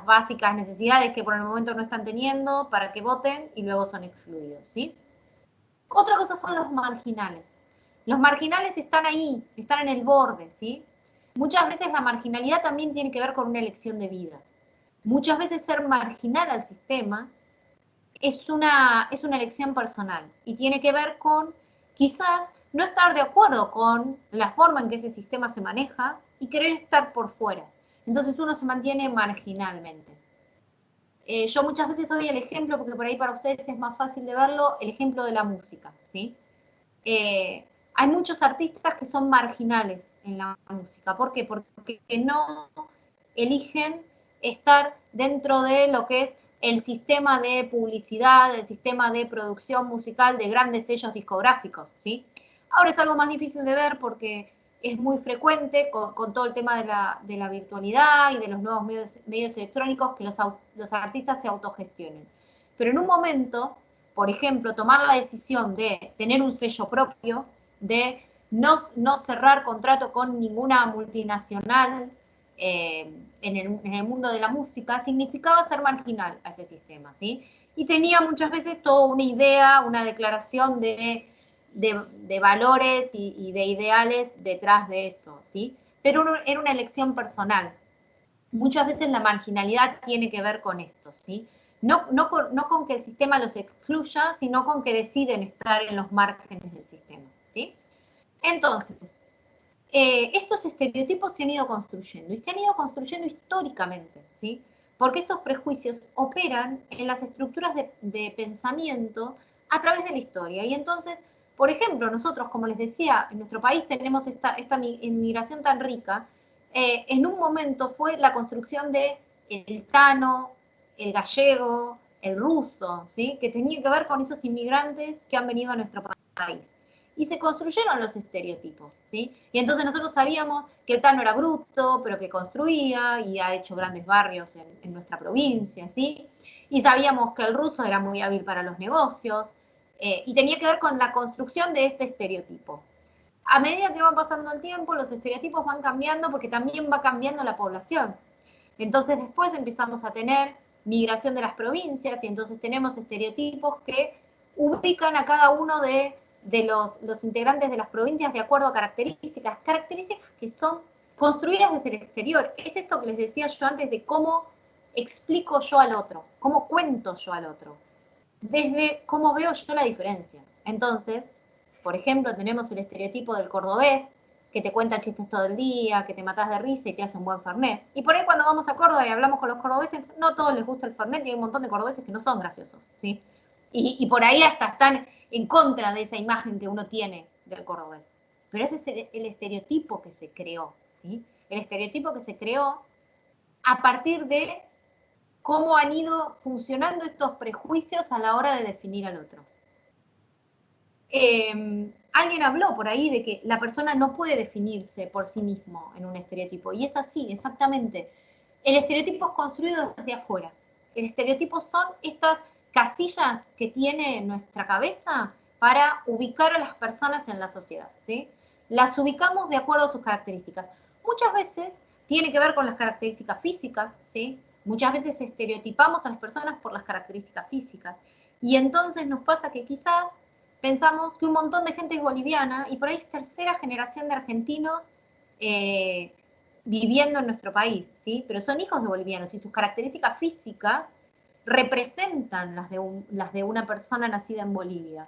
básicas necesidades que por el momento no están teniendo para que voten y luego son excluidos, ¿sí? Otra cosa son los marginales. Los marginales están ahí, están en el borde, ¿sí? Muchas veces la marginalidad también tiene que ver con una elección de vida. muchas veces ser marginal al sistema es una elección personal y tiene que ver con quizás no estar de acuerdo con la forma en que ese sistema se maneja y querer estar por fuera. Entonces uno se mantiene marginalmente. Yo muchas veces doy el ejemplo, porque por ahí para ustedes es más fácil de verlo, el ejemplo de la música, ¿sí? Hay muchos artistas que son marginales en la música. ¿Por qué? Porque no eligen estar dentro de lo que es el sistema de publicidad, el sistema de producción musical de grandes sellos discográficos, ¿sí? Ahora es algo más difícil de ver porque es muy frecuente con todo el tema de la virtualidad y de los nuevos medios electrónicos que los artistas se autogestionen. Pero en un momento, por ejemplo, tomar la decisión de tener un sello propio, de no cerrar contrato con ninguna multinacional en el mundo de la música, significaba ser marginal a ese sistema, ¿sí? Y tenía muchas veces toda una idea, una declaración de valores y de ideales detrás de eso, ¿sí? Pero era una elección personal. Muchas veces la marginalidad tiene que ver con esto, ¿sí? No con que el sistema los excluya, sino con que deciden estar en los márgenes del sistema, ¿sí? Entonces, estos estereotipos se han ido construyendo, y se han ido construyendo históricamente, ¿sí? Porque estos prejuicios operan en las estructuras de pensamiento a través de la historia. Y entonces, por ejemplo, nosotros, como les decía, en nuestro país tenemos esta inmigración tan rica, en un momento fue la construcción de el tano, el gallego, el ruso, ¿sí? Que tenía que ver con esos inmigrantes que han venido a nuestro país. Y se construyeron los estereotipos, ¿sí? Y entonces nosotros sabíamos que el tano era bruto, pero que construía y ha hecho grandes barrios en nuestra provincia, ¿sí? Y sabíamos que el ruso era muy hábil para los negocios, y tenía que ver con la construcción de este estereotipo. A medida que va pasando el tiempo, los estereotipos van cambiando porque también va cambiando la población. Entonces después empezamos a tener migración de las provincias y entonces tenemos estereotipos que ubican a cada uno de los integrantes de las provincias de acuerdo a características que son construidas desde el exterior. Es esto que les decía yo antes de cómo explico yo al otro, cómo cuento yo al otro, desde cómo veo yo la diferencia. Entonces, por ejemplo, tenemos el estereotipo del cordobés, que te cuenta chistes todo el día, que te matás de risa y te hace un buen fernet. Y por ahí cuando vamos a Córdoba y hablamos con los cordobeses, no a todos les gusta el fernet y hay un montón de cordobeses que no son graciosos, ¿sí? Y por ahí hasta están en contra de esa imagen que uno tiene del cordobés. Pero ese es el estereotipo que se creó, ¿sí? El estereotipo que se creó a partir de cómo han ido funcionando estos prejuicios a la hora de definir al otro. Alguien habló por ahí de que la persona no puede definirse por sí mismo en un estereotipo, y es así, exactamente. El estereotipo es construido desde afuera. El estereotipo son estas casillas que tiene nuestra cabeza para ubicar a las personas en la sociedad, ¿sí? Las ubicamos de acuerdo a sus características. Muchas veces tiene que ver con las características físicas, ¿sí? Muchas veces estereotipamos a las personas por las características físicas. Y entonces nos pasa que quizás pensamos que un montón de gente es boliviana y por ahí es tercera generación de argentinos viviendo en nuestro país, ¿sí? Pero son hijos de bolivianos y sus características físicas representan las de una persona nacida en Bolivia.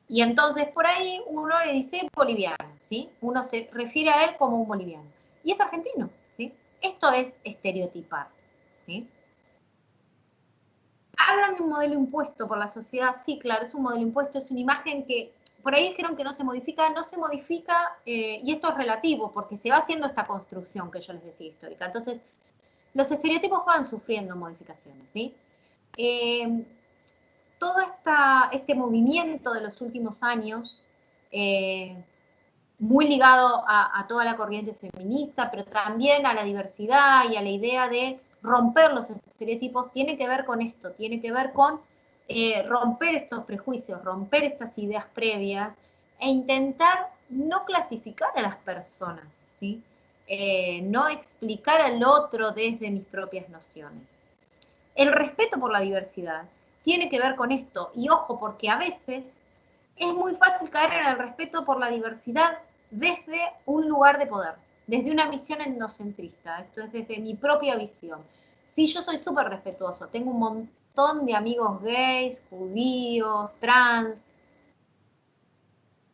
Y entonces por ahí uno le dice boliviano, ¿sí? Uno se refiere a él como un boliviano. Y es argentino, ¿sí? Esto es estereotipar, ¿sí? Hablan de un modelo impuesto por la sociedad, sí, claro, es un modelo impuesto, es una imagen que por ahí dijeron que no se modifica, y esto es relativo, porque se va haciendo esta construcción que yo les decía histórica. Entonces, los estereotipos van sufriendo modificaciones, ¿sí? Todo este movimiento de los últimos años, muy ligado a toda la corriente feminista, pero también a la diversidad y a la idea de romper los estereotipos, tiene que ver con esto, tiene que ver con romper estos prejuicios, romper estas ideas previas e intentar no clasificar a las personas, ¿sí? No explicar al otro desde mis propias nociones. El respeto por la diversidad tiene que ver con esto, y ojo, porque a veces es muy fácil caer en el respeto por la diversidad desde un lugar de poder, desde una visión etnocentrista, esto es desde mi propia visión. Sí, yo soy súper respetuoso. Tengo un montón de amigos gays, judíos, trans.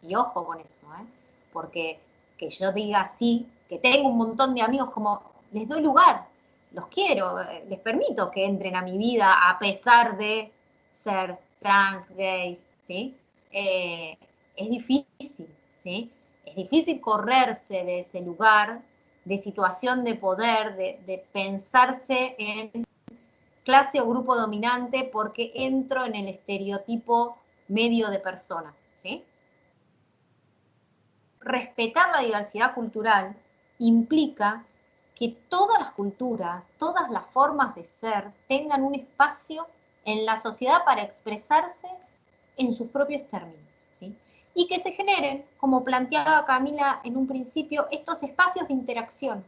Y ojo con eso, ¿eh? Porque que yo diga sí, que tengo un montón de amigos, como les doy lugar, los quiero, les permito que entren a mi vida a pesar de ser trans, gays, ¿sí? Es difícil, ¿sí? Es difícil correrse de ese lugar de situación de poder, de pensarse en clase o grupo dominante porque entro en el estereotipo medio de persona, ¿sí? Respetar la diversidad cultural implica que todas las culturas, todas las formas de ser tengan un espacio en la sociedad para expresarse en sus propios términos, ¿sí? Y que se generen, como planteaba Camila en un principio, estos espacios de interacción,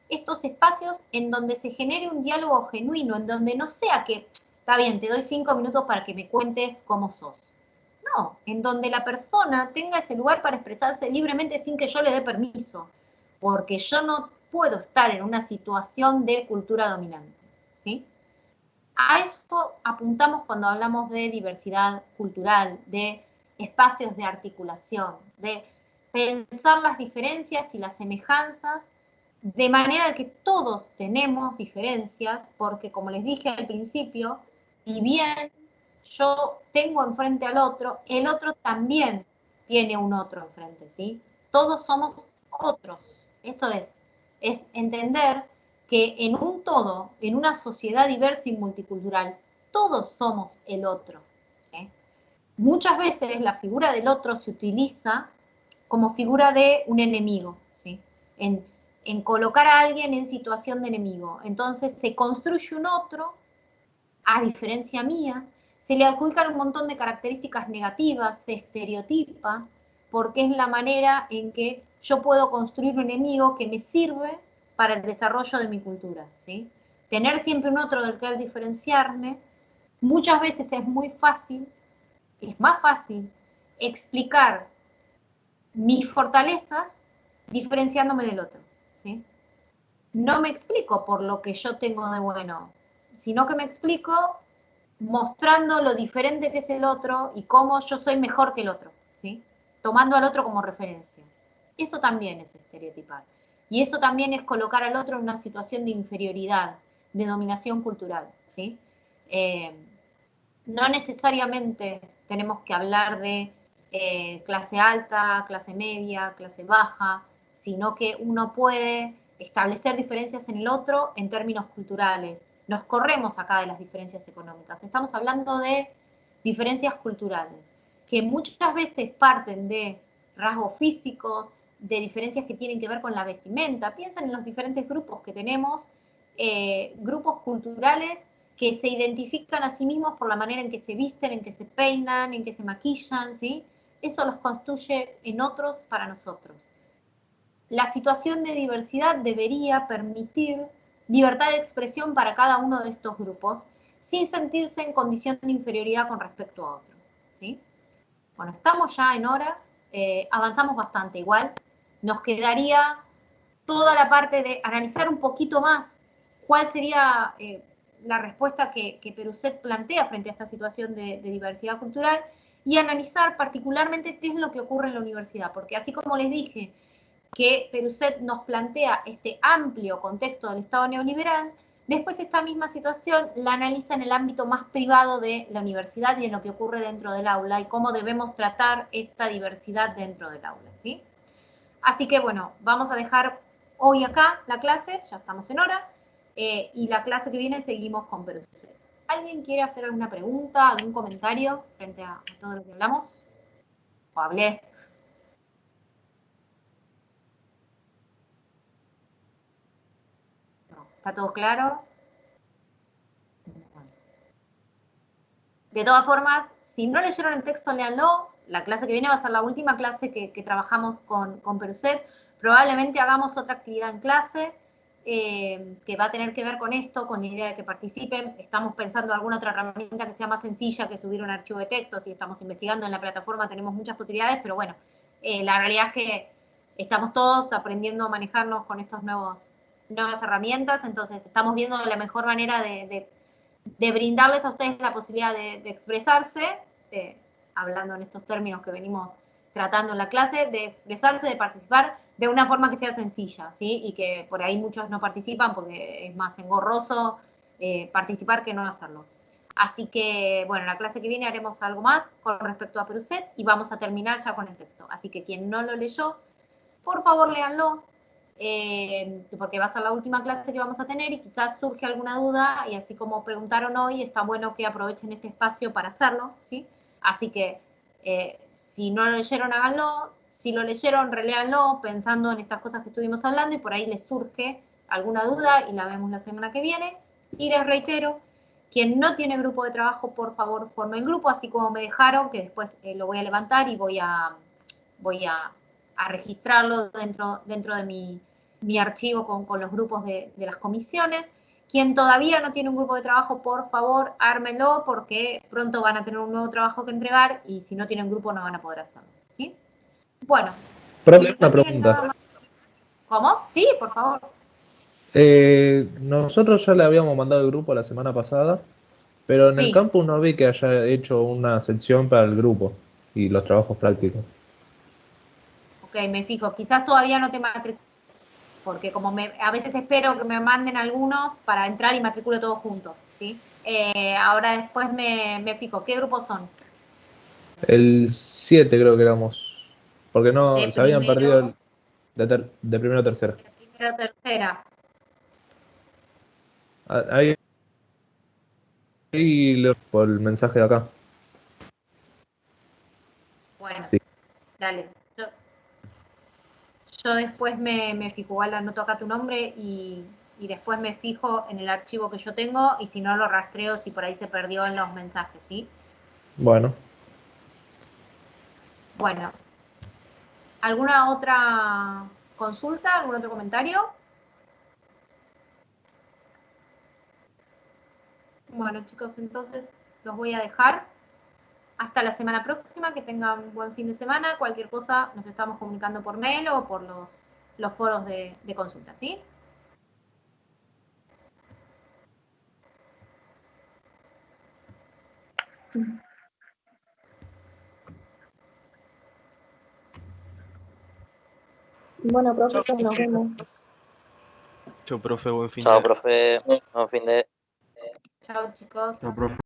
estos espacios en donde se genere un diálogo genuino, en donde no sea que, está bien, te doy 5 minutos para que me cuentes cómo sos. No, en donde la persona tenga ese lugar para expresarse libremente sin que yo le dé permiso, porque yo no puedo estar en una situación de cultura dominante, ¿sí? A esto apuntamos cuando hablamos de diversidad cultural, de espacios de articulación, de pensar las diferencias y las semejanzas de manera que todos tenemos diferencias, porque como les dije al principio, si bien yo tengo enfrente al otro, el otro también tiene un otro enfrente, ¿sí? Todos somos otros, eso es entender que en un todo, en una sociedad diversa y multicultural, todos somos el otro, ¿sí? Muchas veces la figura del otro se utiliza como figura de un enemigo, ¿sí? En colocar a alguien en situación de enemigo. Entonces se construye un otro, a diferencia mía, se le adjudican un montón de características negativas, se estereotipa, porque es la manera en que yo puedo construir un enemigo que me sirve para el desarrollo de mi cultura, ¿sí? Tener siempre un otro del que diferenciarme, muchas veces es muy fácil, es más fácil explicar mis fortalezas diferenciándome del otro, ¿sí? No me explico por lo que yo tengo de bueno, sino que me explico mostrando lo diferente que es el otro y cómo yo soy mejor que el otro, ¿sí? Tomando al otro como referencia. Eso también es estereotipar. Y eso también es colocar al otro en una situación de inferioridad, de dominación cultural, ¿sí? No necesariamente tenemos que hablar de clase alta, clase media, clase baja, sino que uno puede establecer diferencias en el otro en términos culturales. Nos corremos acá de las diferencias económicas. Estamos hablando de diferencias culturales, que muchas veces parten de rasgos físicos, de diferencias que tienen que ver con la vestimenta. Piensen en los diferentes grupos que tenemos, grupos culturales que se identifican a sí mismos por la manera en que se visten, en que se peinan, en que se maquillan, ¿sí? Eso los construye en otros para nosotros. La situación de diversidad debería permitir libertad de expresión para cada uno de estos grupos sin sentirse en condición de inferioridad con respecto a otro, ¿sí? Bueno, estamos ya en hora, avanzamos bastante igual, nos quedaría toda la parte de analizar un poquito más cuál sería la respuesta que Peruset plantea frente a esta situación de diversidad cultural y analizar particularmente qué es lo que ocurre en la universidad, porque así como les dije que Peruset nos plantea este amplio contexto del Estado neoliberal, después esta misma situación la analiza en el ámbito más privado de la universidad y en lo que ocurre dentro del aula y cómo debemos tratar esta diversidad dentro del aula, ¿sí? Así que bueno, vamos a dejar hoy acá la clase, ya estamos en hora, y la clase que viene seguimos con Peruset. ¿Alguien quiere hacer alguna pregunta, algún comentario frente a todo lo que hablamos? ¿O hablé? No, ¿está todo claro? Bueno. De todas formas, si no leyeron el texto, léanlo. La clase que viene va a ser la última clase que trabajamos con Peruset. Probablemente hagamos otra actividad en clase que va a tener que ver con esto, con la idea de que participen. Estamos pensando en alguna otra herramienta que sea más sencilla que subir un archivo de texto. Si estamos investigando en la plataforma tenemos muchas posibilidades, pero bueno, la realidad es que estamos todos aprendiendo a manejarnos con estos nuevos nuevas herramientas, entonces estamos viendo la mejor manera de brindarles a ustedes la posibilidad de expresarse, hablando en estos términos que venimos tratando en la clase, de expresarse, de participar de una forma que sea sencilla, ¿sí? Y que por ahí muchos no participan porque es más engorroso participar que no hacerlo. Así que, bueno, en la clase que viene haremos algo más con respecto a Pruset y vamos a terminar ya con el texto. Así que quien no lo leyó, por favor léanlo, porque va a ser la última clase que vamos a tener y quizás surge alguna duda y así como preguntaron hoy, está bueno que aprovechen este espacio para hacerlo, ¿sí? Así que si no lo leyeron, háganlo. Si lo leyeron, reléanlo pensando en estas cosas que estuvimos hablando y por ahí les surge alguna duda y la vemos la semana que viene. Y les reitero, quien no tiene grupo de trabajo, por favor, formen grupo, así como me dejaron, que después lo voy a levantar y voy a registrarlo dentro de mi archivo con los grupos de las comisiones. Quien todavía no tiene un grupo de trabajo, por favor, ármenlo, porque pronto van a tener un nuevo trabajo que entregar y si no tienen grupo no van a poder hacerlo, ¿sí? Bueno. Profe, una pregunta. ¿Cómo? Sí, por favor. Nosotros ya le habíamos mandado el grupo la semana pasada, pero en Sí. el campus no vi que haya hecho una sección para el grupo y los trabajos prácticos. Ok, me fijo. Quizás todavía no te matriculo, porque como a veces espero que me manden algunos para entrar y matriculo todos juntos, ¿sí? Ahora después me fijo. ¿Qué grupos son? El 7 creo que éramos, porque no De se habían primero. perdido de primero a tercero. De primero a tercera. Ahí leo por el mensaje de acá. Bueno, Sí. dale. Yo después me fijo, igual anoto acá tu nombre y después me fijo en el archivo que yo tengo y si no lo rastreo si por ahí se perdió en los mensajes, ¿sí? Bueno. Bueno. ¿Alguna otra consulta? ¿Algún otro comentario? Bueno, chicos, entonces los voy a dejar. Hasta la semana próxima, que tengan buen fin de semana. Cualquier cosa nos estamos comunicando por mail o por los foros de consulta, ¿sí? Bueno, profe, nos vemos. Chau, profe, buen fin Chao, de... profe. Buen fin de... Chao, chicos. Chao, profe.